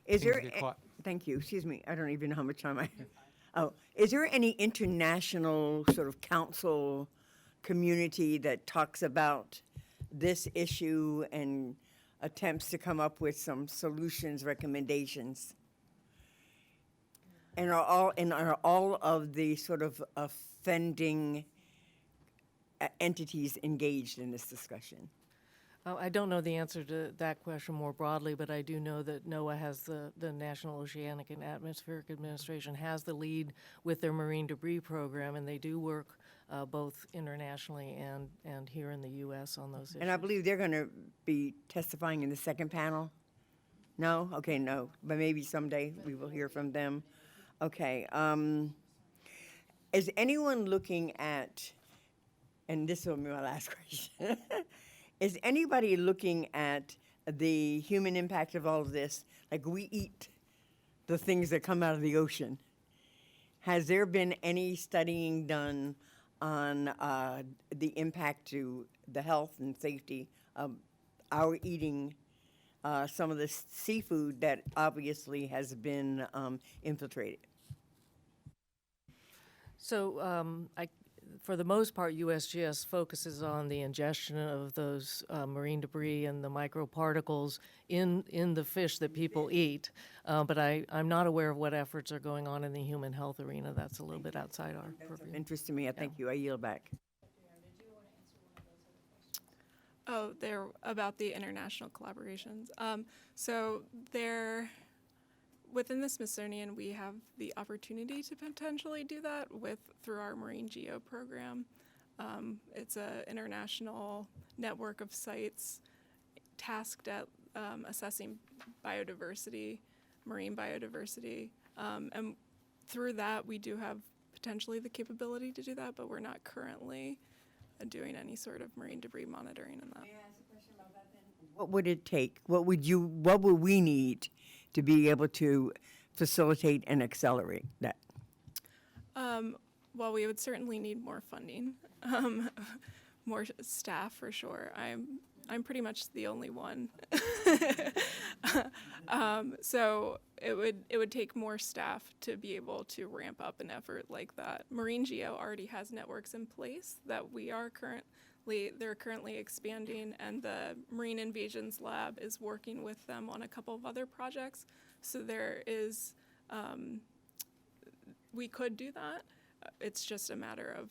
Is things there? that get caught. Thank you. Excuse me. I don't even know how much time I have. Oh, is there any international sort of council community that talks about this issue and attempts to come up with some solutions, recommendations? And are all of the sort of offending entities engaged in this discussion? I don't know the answer to that question more broadly, but I do know that NOAA has the National Oceanic and Atmospheric Administration has the lead with their marine debris program, and they do work both internationally and here in the U.S. on those issues. And I believe they're going to be testifying in the second panel? No? Okay, no. But maybe someday we will hear from them. Okay. Is anyone looking at, and this will be my last question, is anybody looking at the human impact of all of this? Like, we eat the things that come out of the ocean. Has there been any studying done on the impact to the health and safety of our eating some of the seafood that obviously has been infiltrated? So for the most part, USGS focuses on the ingestion of those marine debris and the microparticles in the fish that people eat. But I'm not aware of what efforts are going on in the human health arena. That's a little bit outside our purview. Interest to me. I thank you. I yield back. Oh, they're about the international collaborations. So they're within the Smithsonian, we have the opportunity to potentially do that through our Marine Geo program. It's an international network of sites tasked at assessing biodiversity, marine biodiversity, and through that we do have potentially the capability to do that, but we're not currently doing any sort of marine debris monitoring in that. May I ask a question about that then? What would it take? What would we need to be able to facilitate and accelerate that? Well, we would certainly need more funding, more staff for sure. I'm pretty much the only one. So it would take more staff to be able to ramp up an effort like that. Marine Geo already has networks in place that they're currently expanding, and the Marine Invasions Lab is working with them on a couple of other projects. So there is, we could do that. It's just a matter of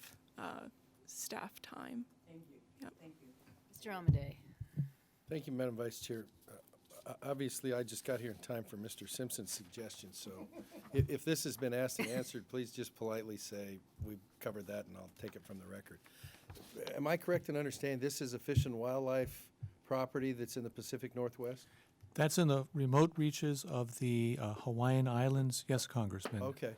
staff time. Thank you. Yep. Thank you. Mr. Amadei. Thank you, Madam Vice Chair. Obviously, I just got here in time for Mr. Simpson's suggestion, so if this has been asked and answered, please just politely say, we've covered that, and I'll take it from the record. Am I correct in understanding this is a fish and wildlife property that's in the Pacific Northwest? That's in the remote reaches of the Hawaiian Islands. Yes, Congressman. Okay.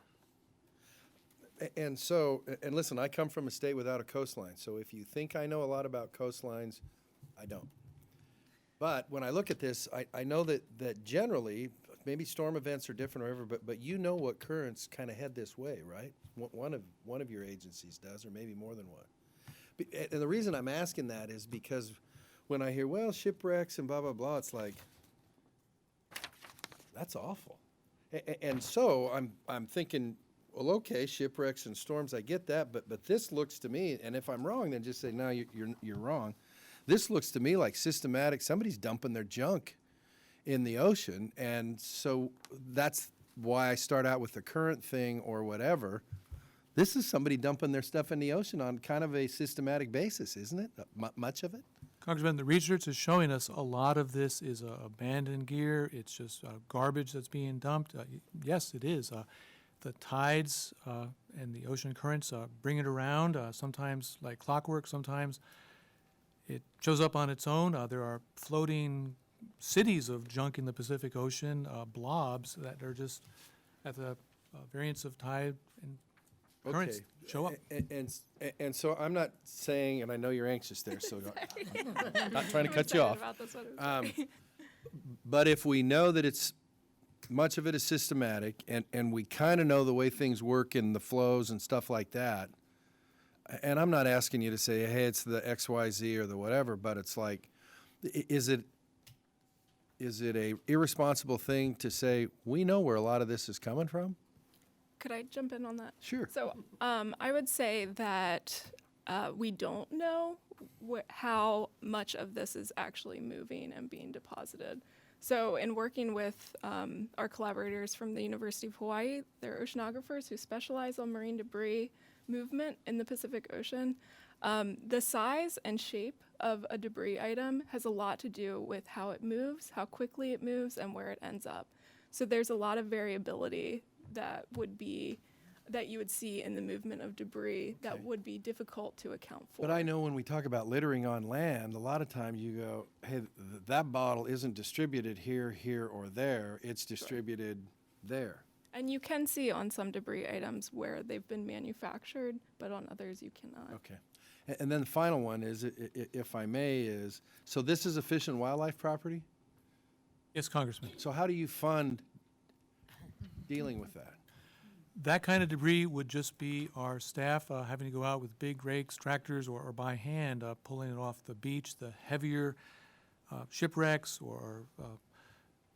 And so, and listen, I come from a state without a coastline, so if you think I know a lot about coastlines, I don't. But when I look at this, I know that generally, maybe storm events are different or whatever, but you know what currents kind of head this way, right? One of your agencies does, or maybe more than one. And the reason I'm asking that is because when I hear, well, shipwrecks and blah, blah, blah, it's like, that's awful. And so I'm thinking, well, okay, shipwrecks and storms, I get that, but this looks to me, and if I'm wrong, then just say, no, you're wrong. This looks to me like systematic, somebody's dumping their junk in the ocean, and so that's why I start out with the current thing or whatever. This is somebody dumping their stuff in the ocean on kind of a systematic basis, isn't it? Much of it? Congressman, the research is showing us a lot of this is abandoned gear. It's just garbage that's being dumped. Yes, it is. The tides and the ocean currents bring it around, sometimes like clockwork, sometimes it shows up on its own. There are floating cities of junk in the Pacific Ocean, blobs that are just at the variance of tide and currents show up. And so I'm not saying, and I know you're anxious there, so I'm not trying to cut you off. About this one. But if we know that it's, much of it is systematic, and we kind of know the way things work in the flows and stuff like that, and I'm not asking you to say, hey, it's the XYZ or the whatever, but it's like, is it a irresponsible thing to say, we know where a lot of this is coming from? Could I jump in on that? Sure. So I would say that we don't know how much of this is actually moving and being deposited. So in working with our collaborators from the University of Hawaii, they're oceanographers who specialize on marine debris movement in the Pacific Ocean. The size and shape of a debris item has a lot to do with how it moves, how quickly it moves, and where it ends up. So there's a lot of variability that you would see in the movement of debris that would be difficult to account for. But I know when we talk about littering on land, a lot of times you go, hey, that bottle isn't distributed here, or there. It's distributed there. And you can see on some debris items where they've been manufactured, but on others you cannot. Okay. And then the final one is, if I may, is, so this is a fish and wildlife property? Yes, Congressman. So how do you fund dealing with that? That kind of debris would just be our staff having to go out with big rakes, tractors, or by hand pulling it off the beach. The heavier shipwrecks or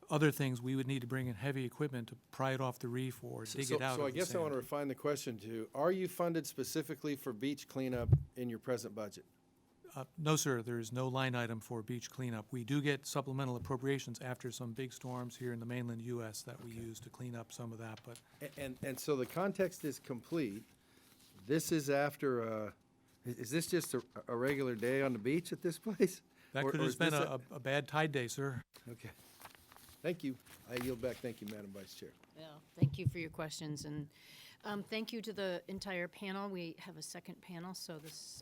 other things, we would need to bring in heavy equipment to pry it off the reef or dig it out. So of I the guess I sand. want to refine the question to, are you funded specifically for beach cleanup in your present budget? No, sir, there is no line item for beach cleanup. We do get supplemental appropriations after some big storms here in the mainland U.S. that we use to clean up some of that, but And so the context is complete. This is after, is this just a regular day on the beach at this place? that Or could have is been this a bad tide day, sir. Okay. Thank you. I yield back. Thank you, Madam Vice Chair. Yeah, thank you for your questions, and thank you to the entire panel. We have a second panel, so this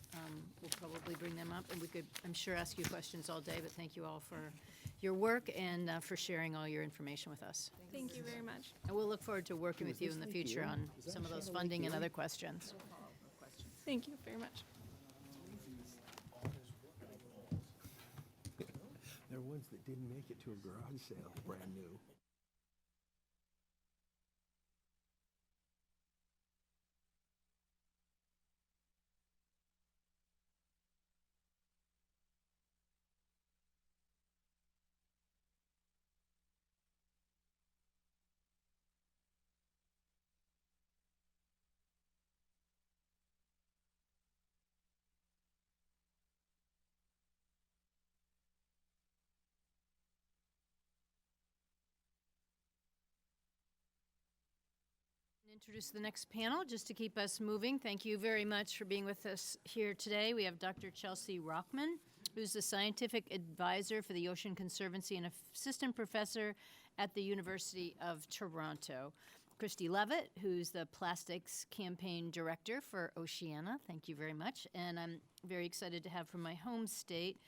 we'll probably bring them up, and we could, I'm sure, ask you questions all day, but thank you all for your work and for sharing all your information with us. Thank you very much. And we'll look forward to working with you in the future on some of those funding and other questions. Thank you very much. There are ones that didn't make it to a garage sale, brand new. Introduce the next panel, just to keep us moving. Thank you very much for being with us here today. We have Dr. Chelsea Rahman, who's the scientific advisor for the Ocean Conservancy and assistant professor at the University of Toronto. Christy Levitt, who's the plastics campaign director for Oceana. Thank you very much. And I'm very excited to have from my home state,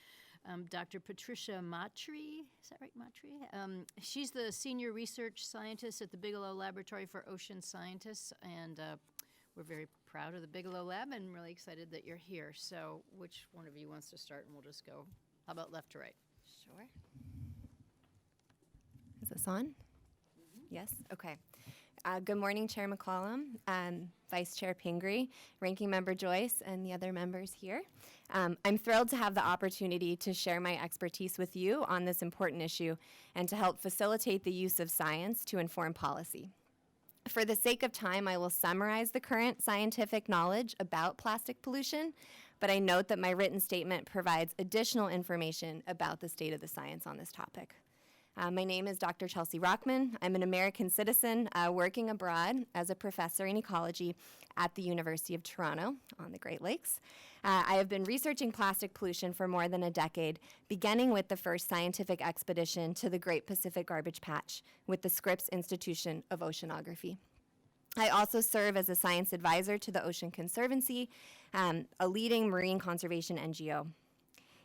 Dr. Patricia Matry, is that right, Matry? She's the senior research scientist at the Bigelow Laboratory for Ocean Scientists, and we're very proud of the Bigelow Lab and really excited that you're here. So which one of you wants to start, and we'll just go, how about left to right? Sure. Is this on? Yes? Okay. Good morning, Chair McCollum, Vice Chair Pingree, Ranking Member Joyce, and the other members here. I'm thrilled to have the opportunity to share my expertise with you on this important issue and to help facilitate the use of science to inform policy. For the sake of time, I will summarize the current scientific knowledge about plastic pollution, but I note that my written statement provides additional information about the state of the science on this topic. My name is Dr. Chelsea Rahman. I'm an American citizen working abroad as a professor in ecology at the University of Toronto on the Great Lakes. I have been researching plastic pollution for more than a decade, beginning with the first scientific expedition to the Great Pacific Garbage Patch with the Scripps Institution of Oceanography. I also serve as a science advisor to the Ocean Conservancy, a leading marine conservation NGO.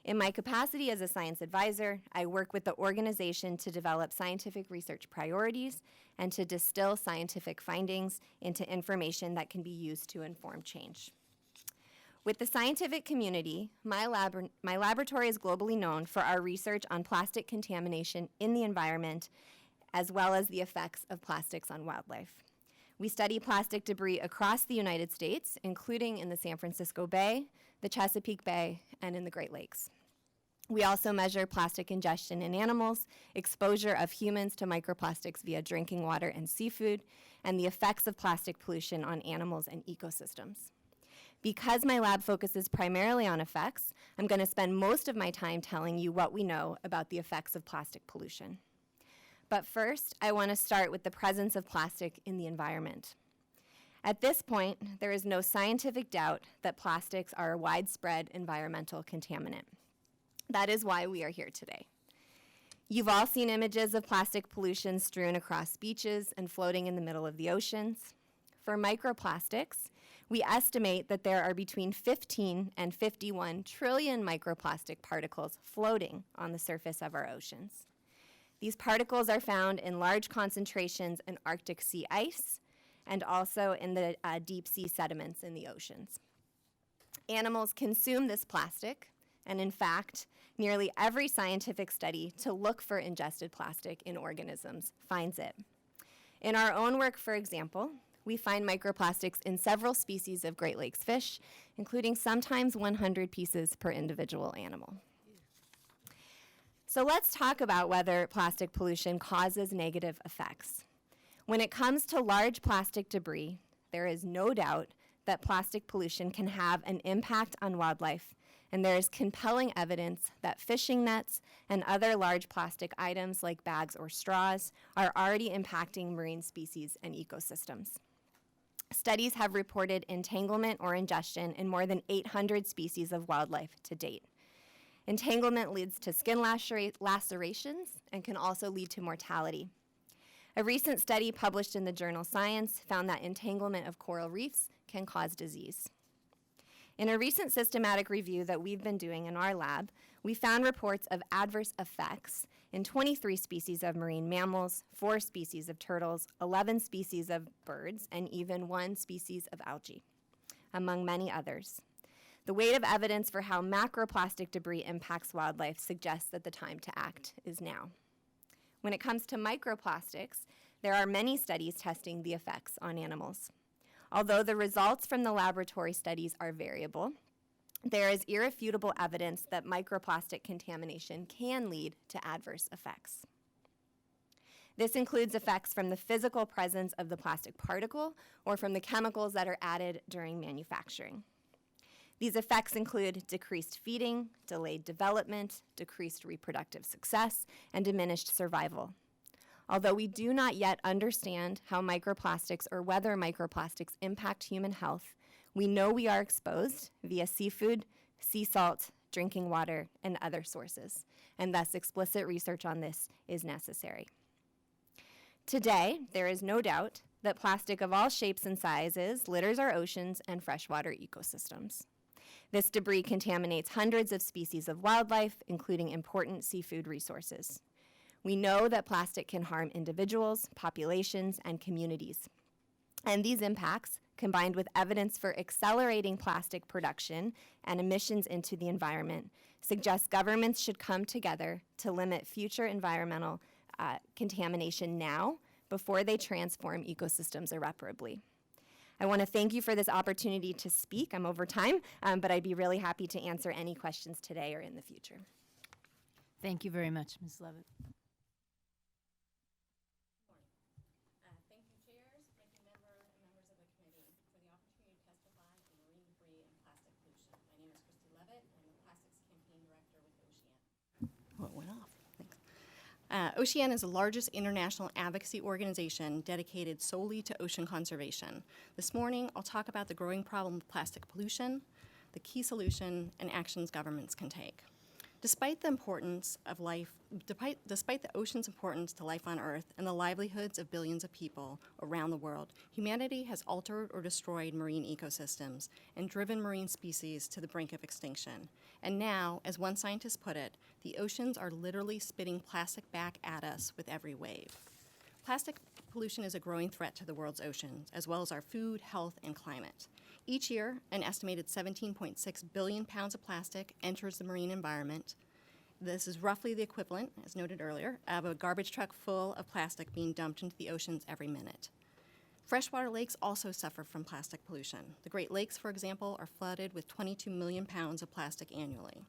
In my capacity as a science advisor, I work with the organization to develop scientific research priorities and to distill scientific findings into information that can be used to inform change. With the scientific community, my laboratory is globally known for our research on plastic contamination in the environment, as well as the effects of plastics on wildlife. We study plastic debris across the United States, including in the San Francisco Bay, the Chesapeake Bay, and in the Great Lakes. We also measure plastic ingestion in animals, exposure of humans to microplastics via drinking water and seafood, and the effects of plastic pollution on animals and ecosystems. Because my lab focuses primarily on effects, I'm going to spend most of my time telling you what we know about the effects of plastic pollution. But first, I want to start with the presence of plastic in the environment. At this point, there is no scientific doubt that plastics are a widespread environmental contaminant. That is why we are here today. You've all seen images of plastic pollution strewn across beaches and floating in the middle of the oceans. For microplastics, we estimate that there are between 15 and 51 trillion microplastic particles floating on the surface of our oceans. These particles are found in large concentrations in Arctic sea ice and also in the deep sea sediments in the oceans. Animals consume this plastic, and in fact, nearly every scientific study to look for ingested plastic in organisms finds it. In our own work, for example, we find microplastics in several species of Great Lakes fish, including sometimes 100 pieces per individual animal. So let's talk about whether plastic pollution causes negative effects. When it comes to large plastic debris, there is no doubt that plastic pollution can have an impact on wildlife, and there is compelling evidence that fishing nets and other large plastic items like bags or straws are already impacting marine species and ecosystems. Studies have reported entanglement or ingestion in more than 800 species of wildlife to date. Entanglement leads to skin lacerations and can also lead to mortality. A recent study published in the journal Science found that entanglement of coral reefs can cause disease. In a recent systematic review that we've been doing in our lab, we found reports of adverse effects in 23 species of marine mammals, 4 species of turtles, 11 species of birds, and even 1 species of algae, among many others. The weight of evidence for how macroplastic debris impacts wildlife suggests that the time to act is now. When it comes to microplastics, there are many studies testing the effects on animals. Although the results from the laboratory studies are variable, there is irrefutable evidence that microplastic contamination can lead to adverse effects. This includes effects from the physical presence of the plastic particle or from the chemicals that are added during manufacturing. These effects include decreased feeding, delayed development, decreased reproductive success, and diminished survival. Although we do not yet understand how microplastics or whether microplastics impact human health, we know we are exposed via seafood, sea salt, drinking water, and other sources, and thus explicit research on this is necessary. Today, there is no doubt that plastic of all shapes and sizes litters our oceans and freshwater ecosystems. This debris contaminates hundreds of species of wildlife, including important seafood resources. We know that plastic can harm individuals, populations, and communities. And these impacts, combined with evidence for accelerating plastic production and emissions into the environment, suggest governments should come together to limit future environmental contamination now before they transform ecosystems irreparably. I want to thank you for this opportunity to speak. I'm over time, but I'd be really happy to answer any questions today or in the future. Thank you very much, Ms. Levitt. Thank you, chairs, ranking member, and members of the committee for the opportunity to testify on marine debris and plastic pollution. My name is Christy Levitt, and I'm the Plastics Campaign Director with Oceana. Oh, it went off. Thanks. Oceana is the largest international advocacy organization dedicated solely to ocean conservation. This morning, I'll talk about the growing problem of plastic pollution, the key solution, and actions governments can take. Despite the ocean's importance to life on Earth and the livelihoods of billions of people around the world, humanity has altered or destroyed marine ecosystems and driven marine species to the brink of extinction. And now, as one scientist put it, the oceans are literally spitting plastic back at us with every wave. Plastic pollution is a growing threat to the world's oceans, as well as our food, health, and climate. Each year, an estimated 17.6 billion pounds of plastic enters the marine environment. This is roughly the equivalent, as noted earlier, of a garbage truck full of plastic being dumped into the oceans every minute. Freshwater lakes also suffer from plastic pollution. The Great Lakes, for example, are flooded with 22 million pounds of plastic annually.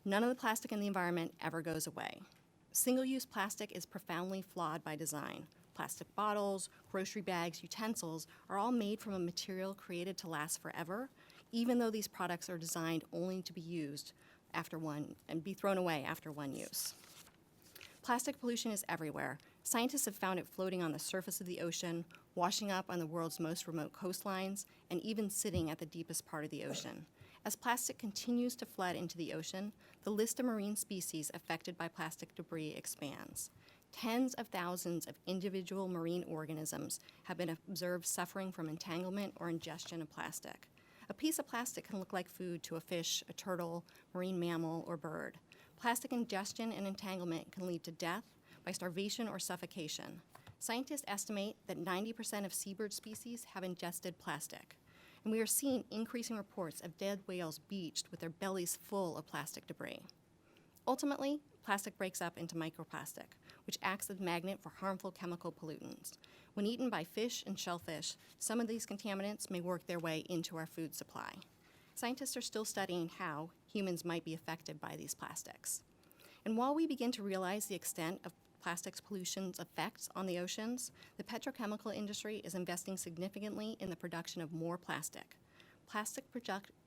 None of the plastic in the environment ever goes away. Single-use plastic is profoundly flawed by design. Plastic bottles, grocery bags, utensils are all made from a material created to last forever, even though these products are designed only to be used after one and be thrown away after one use. Plastic pollution is everywhere. Scientists have found it floating on the surface of the ocean, washing up on the world's most remote coastlines, and even sitting at the deepest part of the ocean. As plastic continues to flood into the ocean, the list of marine species affected by plastic debris expands. Tens of thousands of individual marine organisms have been observed suffering from entanglement or ingestion of plastic. A piece of plastic can look like food to a fish, a turtle, marine mammal, or bird. Plastic ingestion and entanglement can lead to death by starvation or suffocation. Scientists estimate that 90% of seabird species have ingested plastic, and we are seeing increasing reports of dead whales beached with their bellies full of plastic debris. Ultimately, plastic breaks up into microplastic, which acts as a magnet for harmful chemical pollutants. When eaten by fish and shellfish, some of these contaminants may work their way into our food supply. Scientists are still studying how humans might be affected by these plastics. And while we begin to realize the extent of plastics pollution's effects on the oceans, the petrochemical industry is investing significantly in the production of more plastic. Plastic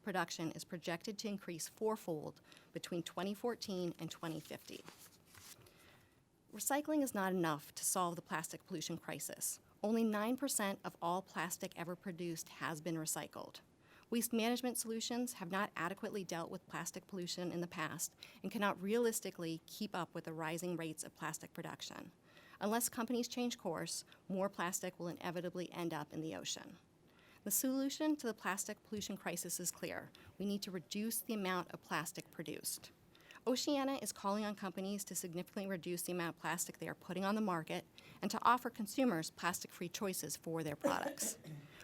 production is projected to increase fourfold between 2014 and 2050. Recycling is not enough to solve the plastic pollution crisis. Only 9% of all plastic ever produced has been recycled. Waste management solutions have not adequately dealt with plastic pollution in the past and cannot realistically keep up with the rising rates of plastic production. Unless companies change course, more plastic will inevitably end up in the ocean. The solution to the plastic pollution crisis is clear. We need to reduce the amount of plastic produced. Oceana is calling on companies to significantly reduce the amount of plastic they are putting on the market and to offer consumers plastic-free choices for their products.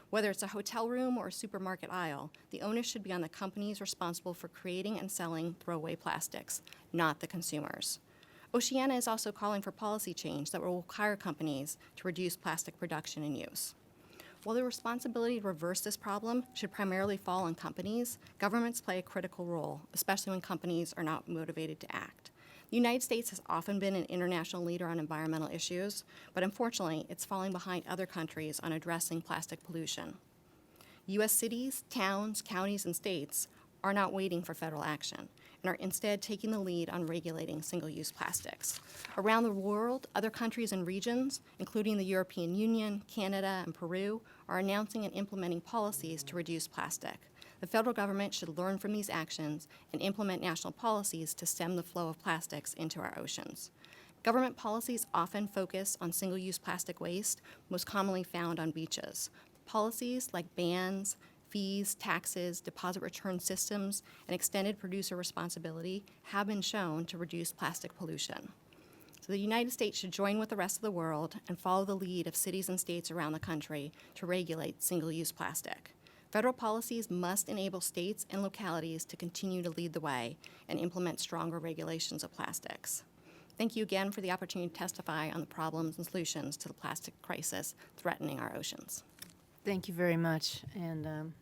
Whether it's a hotel room or a supermarket aisle, the onus should be on the companies responsible for creating and selling throwaway plastics, not the consumers. Oceana is also calling for policy change that will require companies to reduce plastic production and use. While the responsibility to reverse this problem should primarily fall on companies, governments play a critical role, especially when companies are not motivated to act. The United States has often been an international leader on environmental issues, but unfortunately, it's falling behind other countries on addressing plastic pollution. U.S. cities, towns, counties, and states are not waiting for federal action and are instead taking the lead on regulating single-use plastics. Around the world, other countries and regions, including the European Union, Canada, and Peru, are announcing and implementing policies to reduce plastic. The federal government should learn from these actions and implement national policies to stem the flow of plastics into our oceans. Government policies often focus on single-use plastic waste, most commonly found on beaches. Policies like bans, fees, taxes, deposit return systems, and extended producer responsibility have been shown to reduce plastic pollution. So the United States should join with the rest of the world and follow the lead of cities and states around the country to regulate single-use plastic. Federal policies must enable states and localities to continue to lead the way and implement stronger regulations of plastics. Thank you again for the opportunity to testify on the problems and solutions to the plastic crisis threatening our oceans. Thank you very much. And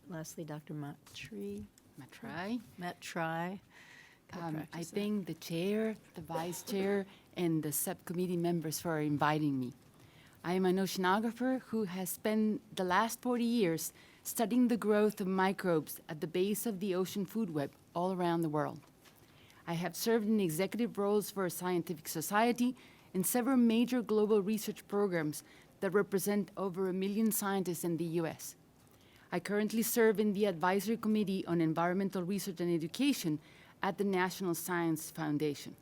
lastly, Dr. Matry. I thank the chair, the vice chair, and the subcommittee members for inviting me. I am an oceanographer who has spent the last 40 years studying the growth of microbes at the base of the ocean food web all around the world. I have served in executive roles for a scientific society and several major global research programs that represent over 1 million scientists in the U.S. I currently serve in the Advisory Committee on Environmental Research and Education at the National Science Foundation.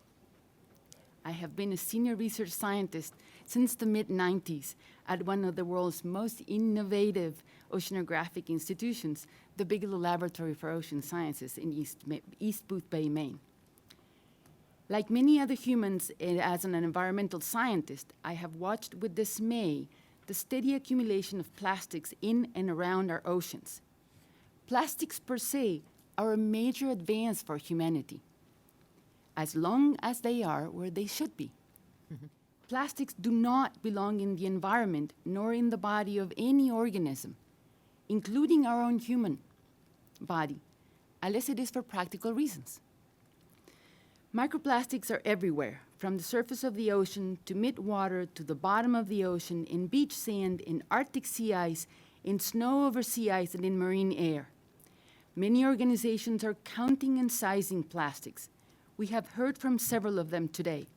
I have been a senior research scientist since the mid-90s at one of the world's most innovative oceanographic institutions, the Bigelow Laboratory for Ocean Sciences in East Booth Bay, Maine. Like many other humans, as an environmental scientist, I have watched with dismay the steady accumulation of plastics in and around our oceans. Plastics per se are a major advance for humanity, as long as they are where they should be. Plastics do not belong in the environment nor in the body of any organism, including our own human body, unless it is for practical reasons. Microplastics are everywhere, from the surface of the ocean to mid-water to the bottom of the ocean, in beach sand, in Arctic sea ice, in snow over sea ice, and in marine air. Many organizations are counting and sizing plastics. We have heard from several of them today.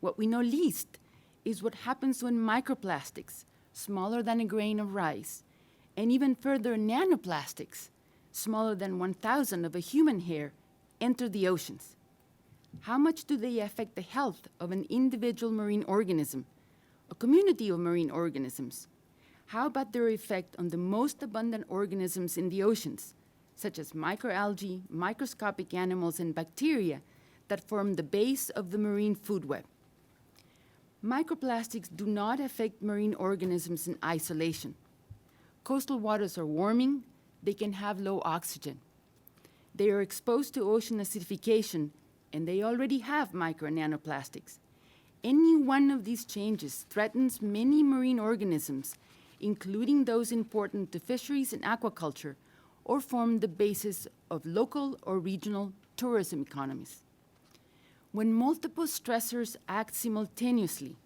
What we know least is what happens when microplastics, smaller than a grain of rice, and even further nanoplastics, smaller than 1,000 of a human hair, enter the oceans. How much do they affect the health of an individual marine organism, a community of marine organisms? How about their effect on the most abundant organisms in the oceans, such as microalgae, microscopic animals, and bacteria that form the base of the marine food web? Microplastics do not affect marine organisms in isolation. Coastal waters are warming, they can have low oxygen. They are exposed to ocean acidification, and they already have micro and nanoplastics. Any one of these changes threatens many marine organisms, including those important to fisheries and aquaculture, or form the basis of local or regional tourism economies. When multiple stressors act simultaneously,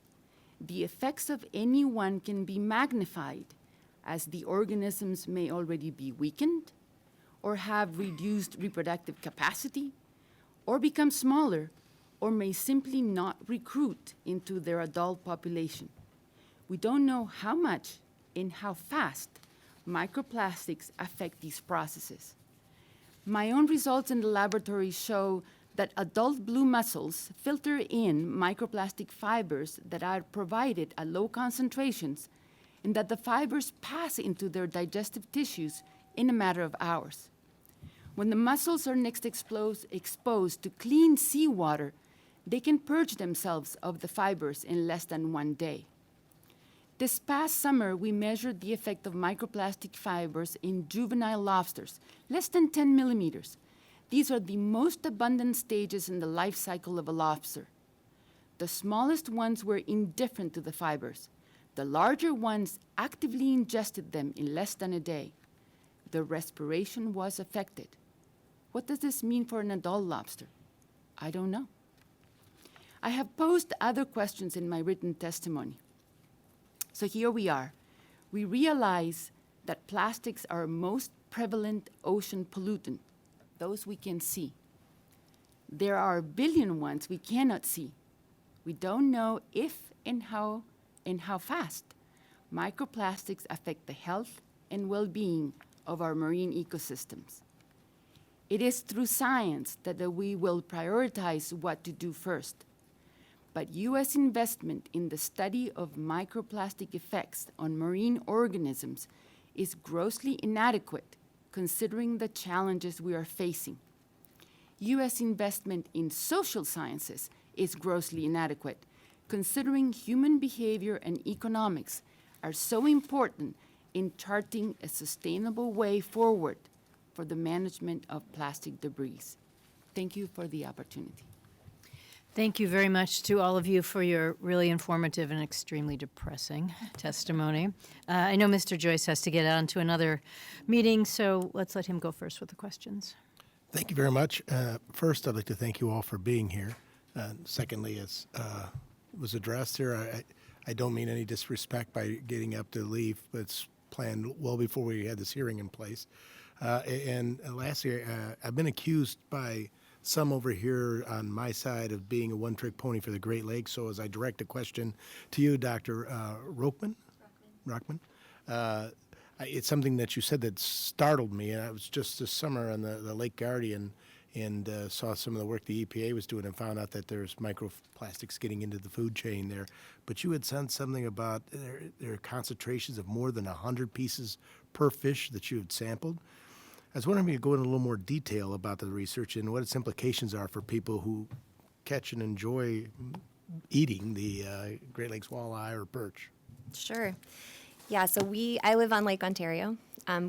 the effects of any one can be magnified, as the organisms may already be weakened, or have reduced reproductive capacity, or become smaller, or may simply not recruit into their adult population. We don't know how much and how fast microplastics affect these processes. My own results in the laboratory show that adult blue mussels filter in microplastic fibers that are provided at low concentrations, and that the fibers pass into their digestive tissues in a matter of hours. When the mussels are next exposed to clean seawater, they can purge themselves of the fibers in less than 1 day. This past summer, we measured the effect of microplastic fibers in juvenile lobsters, less than 10 millimeters. These are the most abundant stages in the life cycle of a lobster. The smallest ones were indifferent to the fibers. The larger ones actively ingested them in less than a day. Their respiration was affected. What does this mean for an adult lobster? I don't know. I have posed other questions in my written testimony. So here we are. We realize that plastics are most prevalent ocean pollutant, those we can see. There are a billion ones we cannot see. We don't know if and how fast microplastics affect the health and well-being of our marine ecosystems. It is through science that we will prioritize what to do first. But U.S. investment in the study of microplastic effects on marine organisms is grossly inadequate, considering the challenges we are facing. U.S. investment in social sciences is grossly inadequate, considering human behavior and economics are so important in charting a sustainable way forward for the management of plastic debris. Thank you for the opportunity. Thank you very much to all of you for your really informative and extremely depressing testimony. I know Mr. Joyce has to get on to another meeting, so let's let him go first with the questions. Thank you very much. First, I'd like to thank you all for being here. Secondly, as was addressed here, I don't mean any disrespect by getting up to leave, but it's planned well before we had this hearing in place. And lastly, I've been accused by some over here on my side of being a one-trick pony for the Great Lakes. So as I direct a question to you, Dr. Rockman, it's something that you said that startled me. And I was just this summer on the Lake Guardian and saw some of the work the EPA was doing and found out that there's microplastics getting into the food chain there. But you had said something about there are concentrations of more than 100 pieces per fish that you had sampled. I was wondering if you could go into a little more detail about the research and what its implications are for people who catch and enjoy eating the Great Lakes walleye or perch. Sure. Yeah, so I live on Lake Ontario.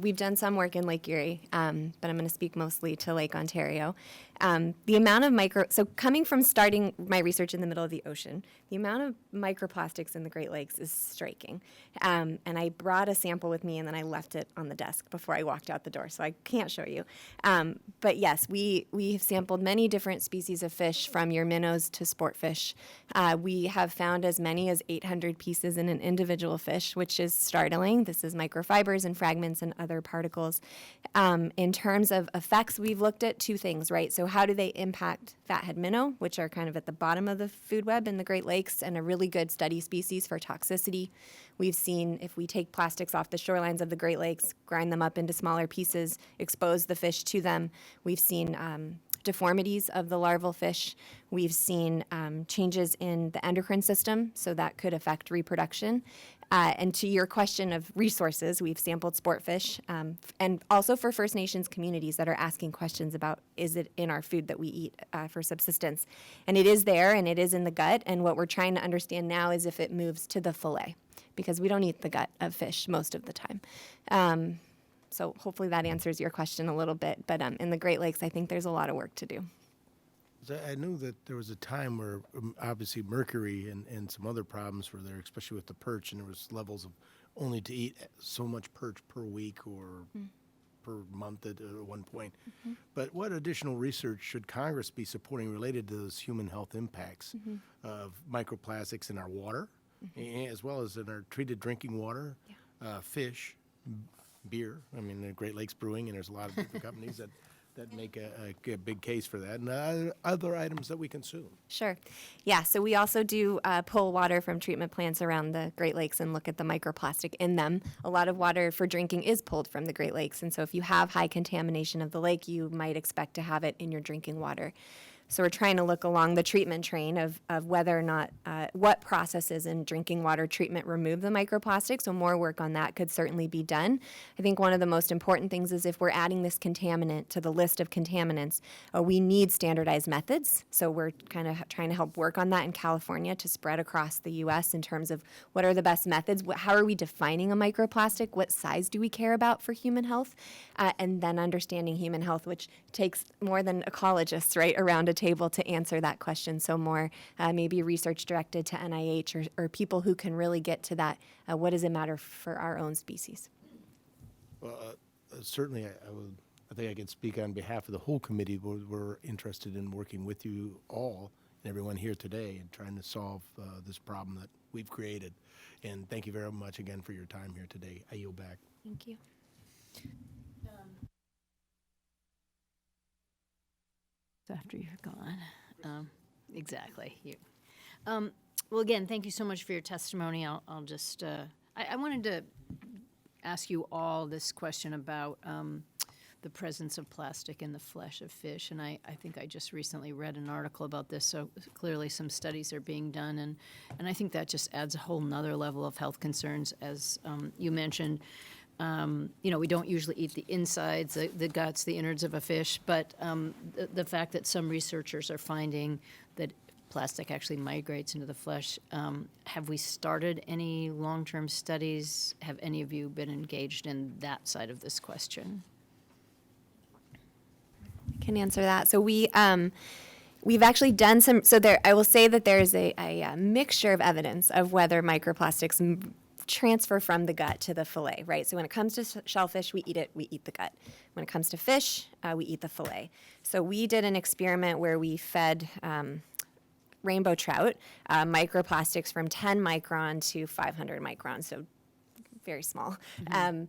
We've done some work in Lake Erie, but I'm going to speak mostly to Lake Ontario. The amount of so coming from starting my research in the middle of the ocean, the amount of microplastics in the Great Lakes is striking. And I brought a sample with me and then I left it on the desk before I walked out the door, so I can't show you. But yes, we have sampled many different species of fish, from your minnows to sport fish. We have found as many as 800 pieces in an individual fish, which is startling. This is microfibers and fragments and other particles. In terms of effects, we've looked at two things, right? So how do they impact fathead minnow, which are kind of at the bottom of the food web in the Great Lakes and a really good study species for toxicity. We've seen if we take plastics off the shorelines of the Great Lakes, grind them up into smaller pieces, expose the fish to them, we've seen deformities of the larval fish. We've seen changes in the endocrine system, so that could affect reproduction. And to your question of resources, we've sampled sport fish, and also for First Nations communities that are asking questions about, is it in our food that we eat for subsistence? And it is there, and it is in the gut, and what we're trying to understand now is if it moves to the fillet, because we don't eat the gut of fish most of the time. So hopefully that answers your question a little bit, but in the Great Lakes, I think there's a lot of work to do. I knew that there was a time where obviously mercury and some other problems were there, especially with the perch, and there was levels of only to eat so much perch per week or per month at one point. But what additional research should Congress be supporting related to those human health impacts of microplastics in our water, as well as in our treated drinking water, fish, beer? I mean, the Great Lakes Brewing, and there's a lot of different companies that make a big case for that, and other items that we consume. Sure. Yeah, so we also do pull water from treatment plants around the Great Lakes and look at the microplastic in them. A lot of water for drinking is pulled from the Great Lakes, and so if you have high contamination of the lake, you might expect to have it in your drinking water. So we're trying to look along the treatment train of whether or not, what processes in drinking water treatment remove the microplastic. So more work on that could certainly be done. I think one of the most important things is if we're adding this contaminant to the list of contaminants, we need standardized methods. So we're kind of trying to help work on that in California to spread across the U.S. in terms of what are the best methods, how are we defining a microplastic, what size do we care about for human health, and then understanding human health, which takes more than ecologists, right, around a table to answer that question. So more maybe research directed to NIH or people who can really get to that, what does it matter for our own species? Well, certainly I think I can speak on behalf of the whole committee. We're interested in working with you all and everyone here today and trying to solve this problem that we've created. And thank you very much again for your time here today. I yield back. Thank you. After you're gone. Exactly. Well, again, thank you so much for your testimony. I'll just, I wanted to ask you all this question about the presence of plastic in the flesh of fish, and I think I just recently read an article about this, so clearly some studies are being done, and I think that just adds a whole nother level of health concerns, as you mentioned. We don't usually eat the insides, the guts, the innards of a fish, but the fact that some researchers are finding that plastic actually migrates into the flesh. Have we started any long-term studies? Have any of you been engaged in that side of this question? I can answer that. So we, We've actually done some, so there, I will say that there is a mixture of evidence of whether microplastics transfer from the gut to the fillet, right? So when it comes to shellfish, we eat the gut. When it comes to fish, we eat the fillet. So we did an experiment where we fed rainbow trout microplastics from 10 micron to 500 micron, so very small,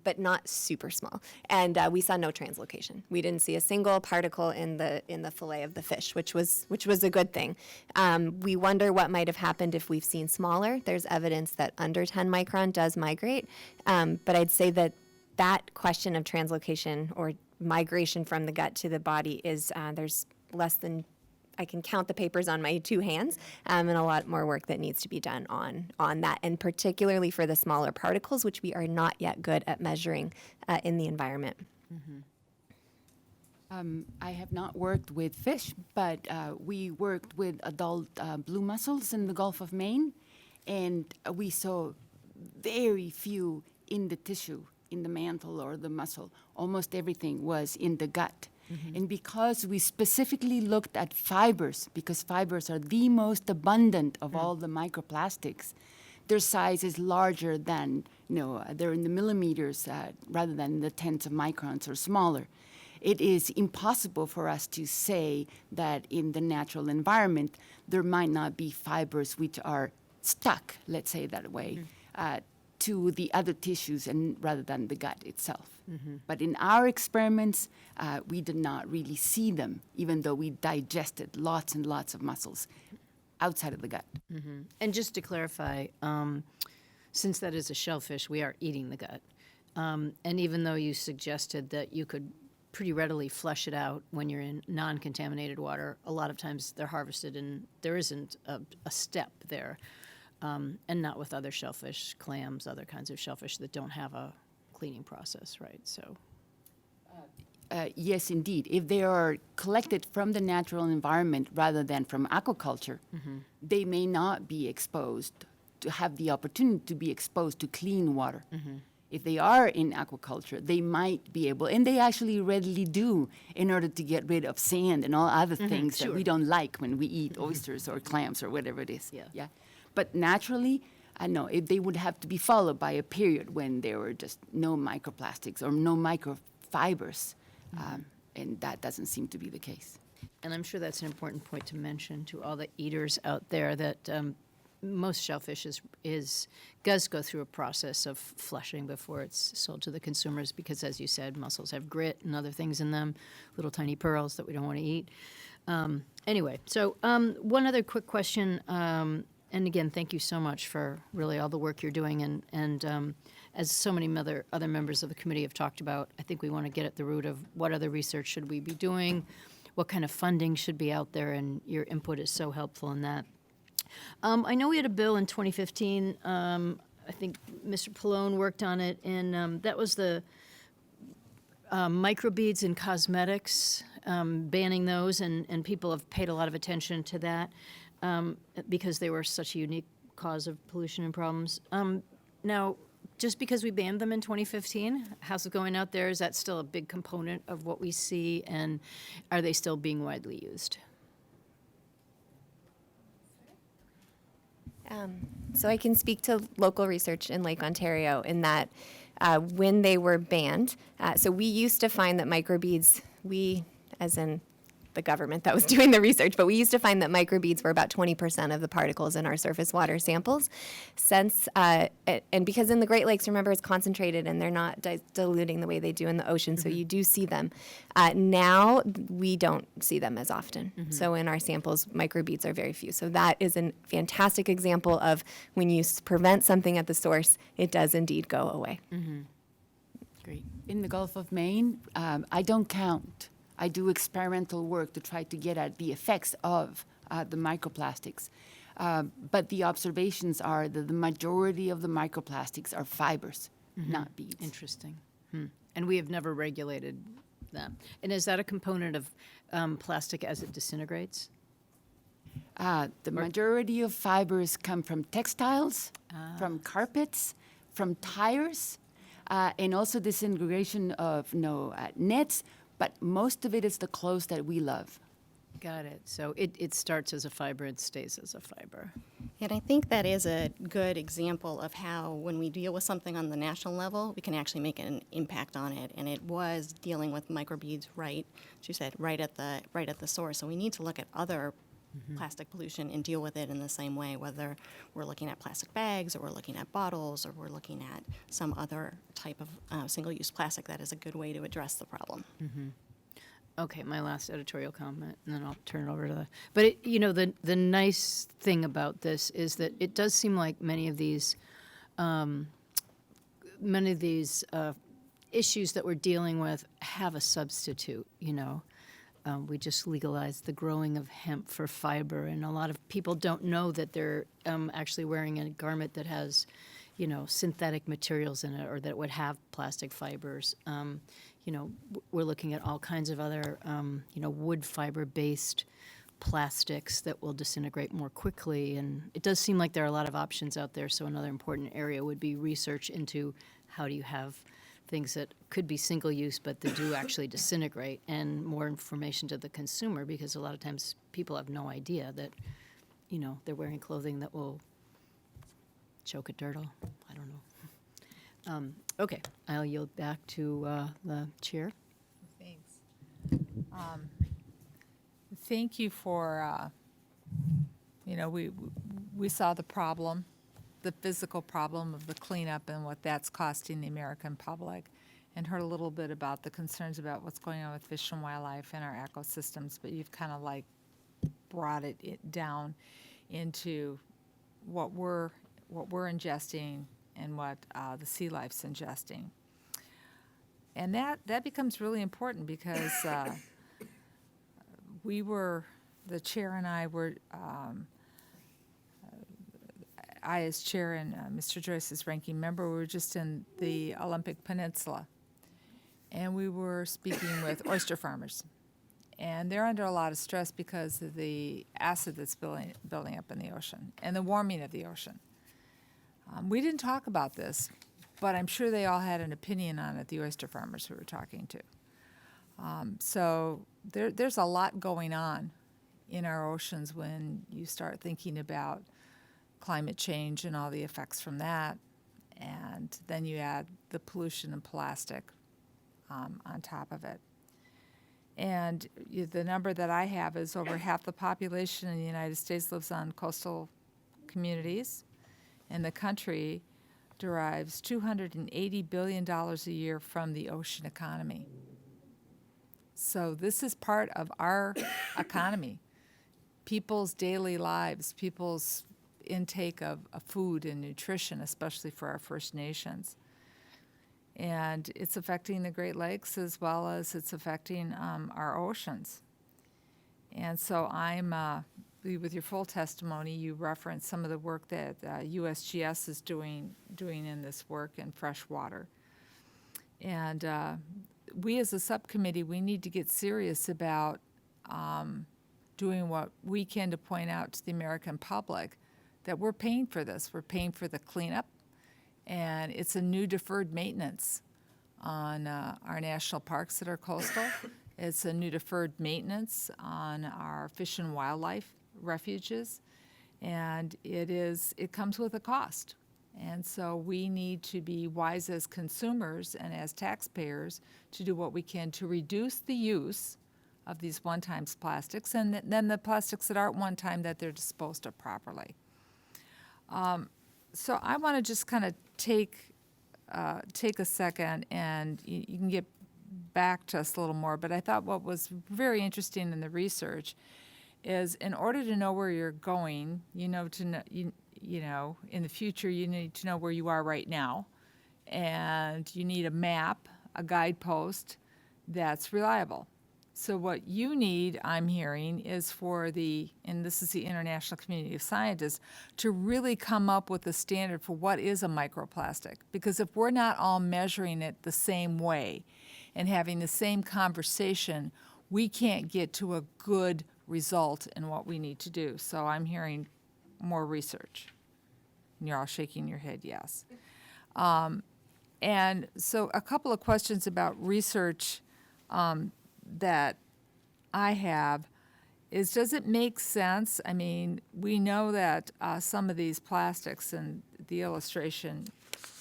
but not super small. And we saw no translocation. We didn't see a single particle in the fillet of the fish, which was a good thing. We wonder what might have happened if we've seen smaller. There's evidence that under 10 micron does migrate, but I'd say that question of translocation or migration from the gut to the body is there's less than, I can count the papers on my two hands, and a lot more work that needs to be done on that, and particularly for the smaller particles, which we are not yet good at measuring in the environment. I have not worked with fish, but we worked with adult blue mussels in the Gulf of Maine, and we saw very few in the tissue, in the mantle or the mussel. Almost everything was in the gut. And because we specifically looked at fibers, because fibers are the most abundant of all the microplastics, their size is larger than, they're in the millimeters rather than the tenths of microns or smaller. It is impossible for us to say that in the natural environment there might not be fibers which are stuck, let's say that way, to the other tissues and rather than the gut itself. But in our experiments, we did not really see them, even though we digested lots and lots of mussels outside of the gut. And just to clarify, since that is a shellfish, we are eating the gut. And even though you suggested that you could pretty readily flush it out when you're in non-contaminated water, a lot of times they're harvested and there isn't a step there. And not with other shellfish, clams, other kinds of shellfish that don't have a cleaning process, right? So, yes, indeed. If they are collected from the natural environment rather than from aquaculture, they may not be exposed to have the opportunity to be exposed to clean water. If they are in aquaculture, they might be able, and they actually readily do, in order to get rid of sand and all other things that we don't like when we eat oysters or clams or whatever it is. Yeah. But naturally, no, they would have to be followed by a period when there were just no microplastics or no microfibers, and that doesn't seem to be the case. And I'm sure that's an important point to mention to all the eaters out there that most shellfish does go through a process of flushing before it's sold to the consumers because, as you said, mussels have grit and other things in them, little tiny pearls that we don't want to eat. Anyway, so one other quick question. And again, thank you so much for really all the work you're doing. And as so many other members of the committee have talked about, I think we want to get at the root of what other research should we be doing, what kind of funding should be out there, and your input is so helpful in that. I know we had a bill in 2015. I think Mr. Pallone worked on it, and that was the microbeads in cosmetics, banning those, and people have paid a lot of attention to that. Because they were such a unique cause of pollution and problems. Now, just because we banned them in 2015, how's it going out there? Is that still a big component of what we see, and are they still being widely used? So I can speak to local research in Lake Ontario in that when they were banned, so we used to find that microbeads, as in the government that was doing the research, but we used to find that microbeads were about 20% of the particles in our surface water samples. Since, and because in the Great Lakes, remember, it's concentrated and they're not diluting the way they do in the ocean, so you do see them. Now, we don't see them as often. So in our samples, microbeads are very few. So that is a fantastic example of when you prevent something at the source, it does indeed go away. Great. In the Gulf of Maine, I don't count. I do experimental work to try to get at the effects of the microplastics. But the observations are that the majority of the microplastics are fibers, not beads. Interesting. And we have never regulated them. And is that a component of plastic as it disintegrates? The majority of fibers come from textiles, from carpets, from tires, and also disintegration of nets. But most of it is the clothes that we love. Got it. So it starts as a fiber and stays as a fiber. And I think that is a good example of how, when we deal with something on the national level, we can actually make an impact on it. And it was dealing with microbeads, right, as you said, right at the source. So we need to look at other plastic pollution and deal with it in the same way, whether we're looking at plastic bags or we're looking at bottles or we're looking at some other type of single-use plastic. That is a good way to address the problem. Okay, my last editorial comment, and then I'll turn it over to the. But the nice thing about this is that it does seem like many of these issues that we're dealing with have a substitute. We just legalized the growing of hemp for fiber, and a lot of people don't know that they're actually wearing a garment that has, synthetic materials in it, or that would have plastic fibers. We're looking at all kinds of other, wood fiber-based plastics that will disintegrate more quickly. And it does seem like there are a lot of options out there. So another important area would be research into how do you have things that could be single-use, but they do actually disintegrate, and more information to the consumer, because a lot of times people have no idea that, they're wearing clothing that will choke a turtle. I don't know. Okay, I'll yield back to the chair. Thanks. Thank you for, we saw the problem, the physical problem of the cleanup and what that's costing the American public, and heard a little bit about the concerns about what's going on with fish and wildlife and our ecosystems, but you've kind of brought it down into what we're ingesting and what the sea life's ingesting. And that becomes really important because the chair and I were, I as chair and Mr. Joyce as ranking member, we were just in the Olympic Peninsula. And we were speaking with oyster farmers. And they're under a lot of stress because of the acid that's building up in the ocean and the warming of the ocean. We didn't talk about this, but I'm sure they all had an opinion on it, the oyster farmers we were talking to. So there's a lot going on in our oceans when you start thinking about climate change and all the effects from that. And then you add the pollution and plastic on top of it. And the number that I have is over half the population in the United States lives on coastal communities, and the country derives $280 billion a year from the ocean economy. So this is part of our economy, people's daily lives, people's intake of food and nutrition, especially for our First Nations. And it's affecting the Great Lakes as well as it's affecting our oceans. And so with your full testimony, you referenced some of the work that USGS is doing in this work in fresh water. And we as a subcommittee, we need to get serious about doing what we can to point out to the American public that we're paying for this. We're paying for the cleanup, and it's a new deferred maintenance on our national parks that are coastal. It's a new deferred maintenance on our fish and wildlife refuges, and it comes with a cost. And so we need to be wise as consumers and as taxpayers to do what we can to reduce the use of these one-time plastics, and then the plastics that aren't one-time, that they're disposed of properly. So I want to just kind of take a second, and you can get back to us a little more, but I thought what was very interesting in the research is, in order to know where you're going, in the future, you need to know where you are right now, and you need a map, a guidepost that's reliable. So what you need, I'm hearing, is and this is the international community of scientists, to really come up with a standard for what is a microplastic. Because if we're not all measuring it the same way and having the same conversation, we can't get to a good result in what we need to do. So I'm hearing more research. And you're all shaking your head yes. And so a couple of questions about research that I have is, does it make sense? I mean, we know that some of these plastics and the illustration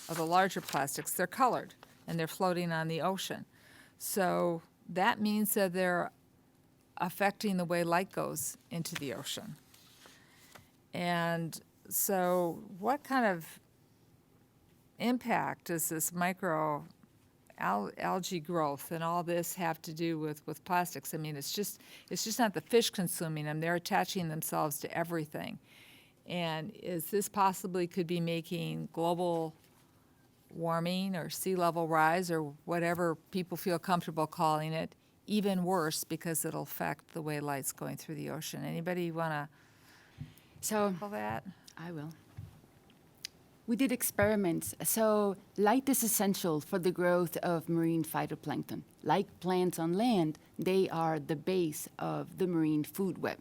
of the larger plastics, they're colored and they're floating on the ocean. So that means that they're affecting the way light goes into the ocean. And so what kind of impact does this algae growth and all this have to do with plastics? I mean, it's just not the fish consuming them. They're attaching themselves to everything. And is this possibly could be making global warming or sea level rise or whatever people feel comfortable calling it even worse because it'll affect the way light's going through the ocean? Anybody want to tackle that? I will. We did experiments. So light is essential for the growth of marine phytoplankton. Like plants on land, they are the base of the marine food web.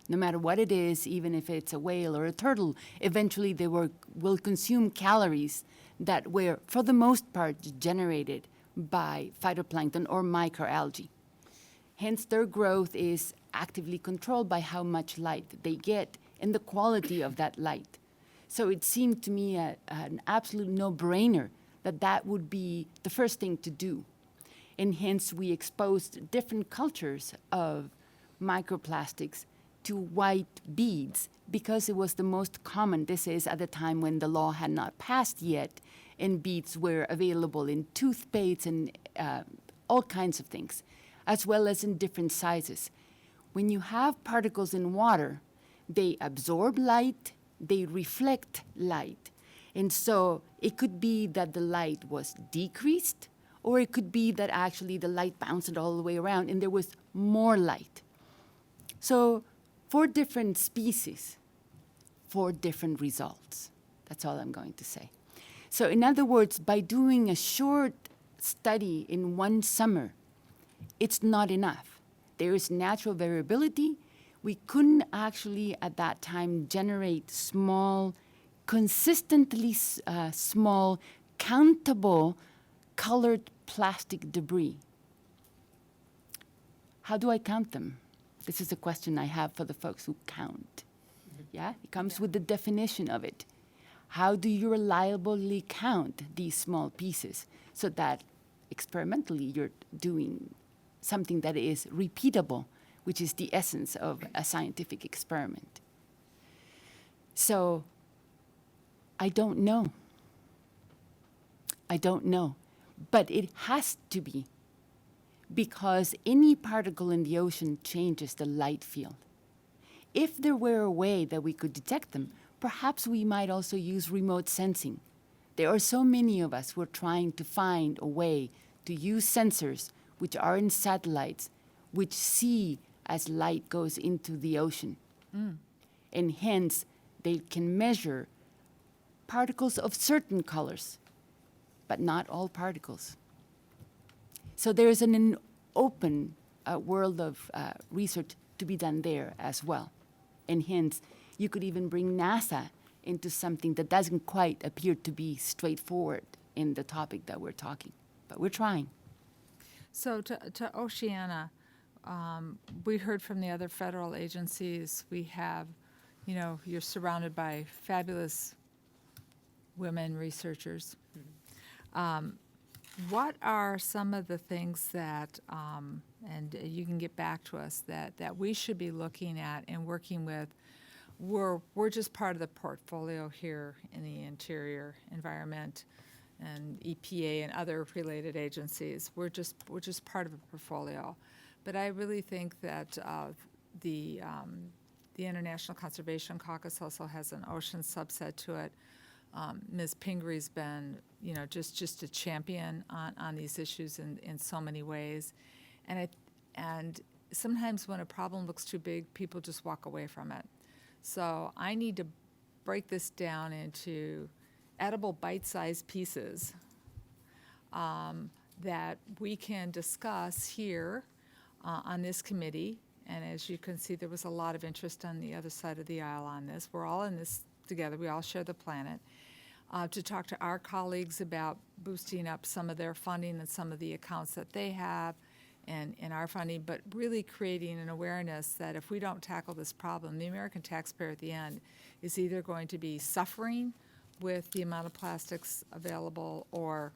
No matter what it is, even if it's a whale or a turtle, eventually they will consume calories that were, for the most part, generated by phytoplankton or microalgae. Hence, their growth is actively controlled by how much light they get and the quality of that light. So it seemed to me an absolute no-brainer that that would be the first thing to do. And hence, we exposed different cultures of microplastics to white beads because it was the most common. This is at the time when the law had not passed yet, and beads were available in toothpaste and all kinds of things, as well as in different sizes. When you have particles in water, they absorb light, they reflect light. And so it could be that the light was decreased, or it could be that actually the light bounced all the way around and there was more light. So 4 different species, 4 different results. That's all I'm going to say. So in other words, by doing a short study in one summer, it's not enough. There is natural variability. We couldn't actually at that time generate small, consistently small, countable, colored plastic debris. How do I count them? This is a question I have for the folks who count. Yeah, it comes with the definition of it. How do you reliably count these small pieces so that experimentally you're doing something that is repeatable, which is the essence of a scientific experiment? So I don't know. I don't know. But it has to be, because any particle in the ocean changes the light field. If there were a way that we could detect them, perhaps we might also use remote sensing. There are so many of us who are trying to find a way to use sensors which are in satellites, which see as light goes into the ocean. And hence, they can measure particles of certain colors, but not all particles. So there is an open world of research to be done there as well. And hence, you could even bring NASA into something that doesn't quite appear to be straightforward in the topic that we're talking. But we're trying. So to Oceana, we heard from the other federal agencies. We have, you're surrounded by fabulous women researchers. What are some of the things that, and you can get back to us, that we should be looking at and working with? We're just part of the portfolio here in the Interior Environment and EPA and other related agencies. We're just part of a portfolio. But I really think that the International Conservation Caucus also has an ocean subset to it. Ms. Pingree's been, just a champion on these issues in so many ways. And sometimes when a problem looks too big, people just walk away from it. So I need to break this down into edible bite-sized pieces that we can discuss here on this committee. And as you can see, there was a lot of interest on the other side of the aisle on this. We're all in this together. We all share the planet. To talk to our colleagues about boosting up some of their funding and some of the accounts that they have, in our funding, but really creating an awareness that if we don't tackle this problem, the American taxpayer at the end is either going to be suffering with the amount of plastics available or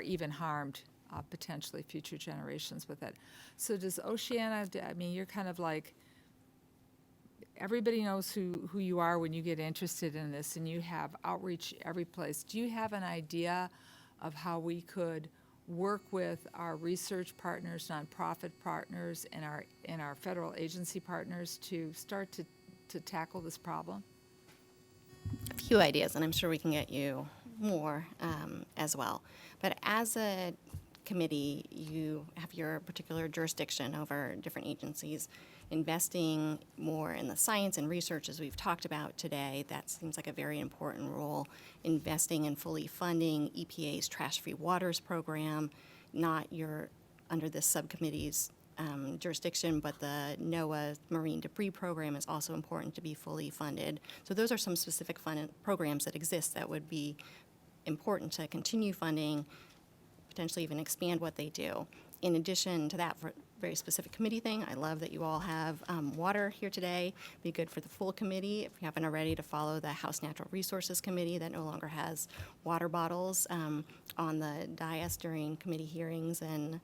even harmed, potentially future generations with it. So does Oceana, I mean, you're kind of like, everybody knows who you are when you get interested in this, and you have outreach every place. Do you have an idea of how we could work with our research partners, nonprofit partners, and our federal agency partners to start to tackle this problem? A few ideas, and I'm sure we can get you more as well. But as a committee, you have your particular jurisdiction over different agencies. Investing more in the science and research, as we've talked about today, that seems like a very important role. Investing in fully funding EPA's Trash-Free Waters program, not under this subcommittee's jurisdiction, but the NOAA Marine Debris Program is also important to be fully funded. So those are some specific programs that exist that would be important to continue funding, potentially even expand what they do. In addition to that, for very specific committee thing, I love that you all have water here today. Be good for the full committee, if you haven't already, to follow the House Natural Resources Committee that no longer has water bottles on the dais during committee hearings and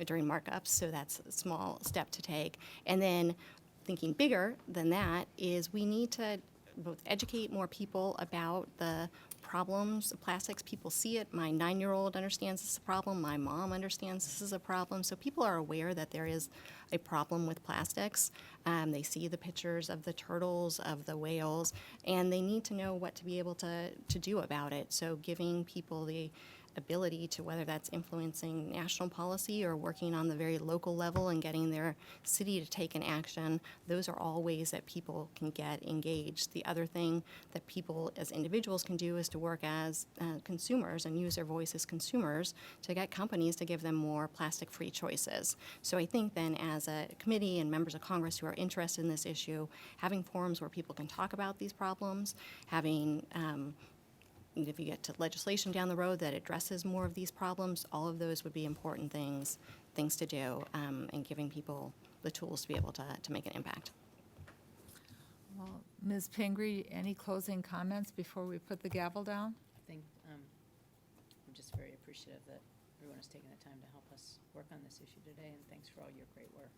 during markups. So that's a small step to take. And then thinking bigger than that is we need to both educate more people about the problems of plastics. People see it. My 9-year-old understands this is a problem. My mom understands this is a problem. So people are aware that there is a problem with plastics. They see the pictures of the turtles, of the whales, and they need to know what to be able to do about it. So giving people the ability to, whether that's influencing national policy or working on the very local level and getting their city to take an action, those are all ways that people can get engaged. The other thing that people as individuals can do is to work as consumers and use their voice as consumers to get companies to give them more plastic-free choices. So I think then as a committee and members of Congress who are interested in this issue, having forums where people can talk about these problems, having if you get to legislation down the road that addresses more of these problems, all of those would be important things to do, and giving people the tools to be able to make an impact. Well, Ms. Pingree, any closing comments before we put the gavel down? I think I'm just very appreciative that everyone has taken the time to help us work on this issue today, and thanks for all your great work.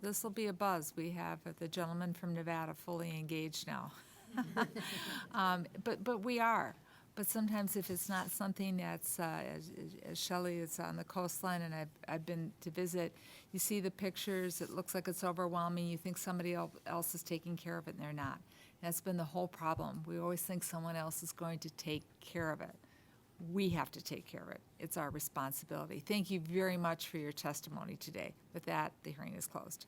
This'll be a buzz. We have the gentleman from Nevada fully engaged now. But we are. But sometimes if it's not something that's, as Shelley is on the coastline and I've been to visit, you see the pictures, it looks like it's overwhelming, you think somebody else is taking care of it, and they're not. That's been the whole problem. We always think someone else is going to take care of it. We have to take care of it. It's our responsibility. Thank you very much for your testimony today. With that, the hearing is closed.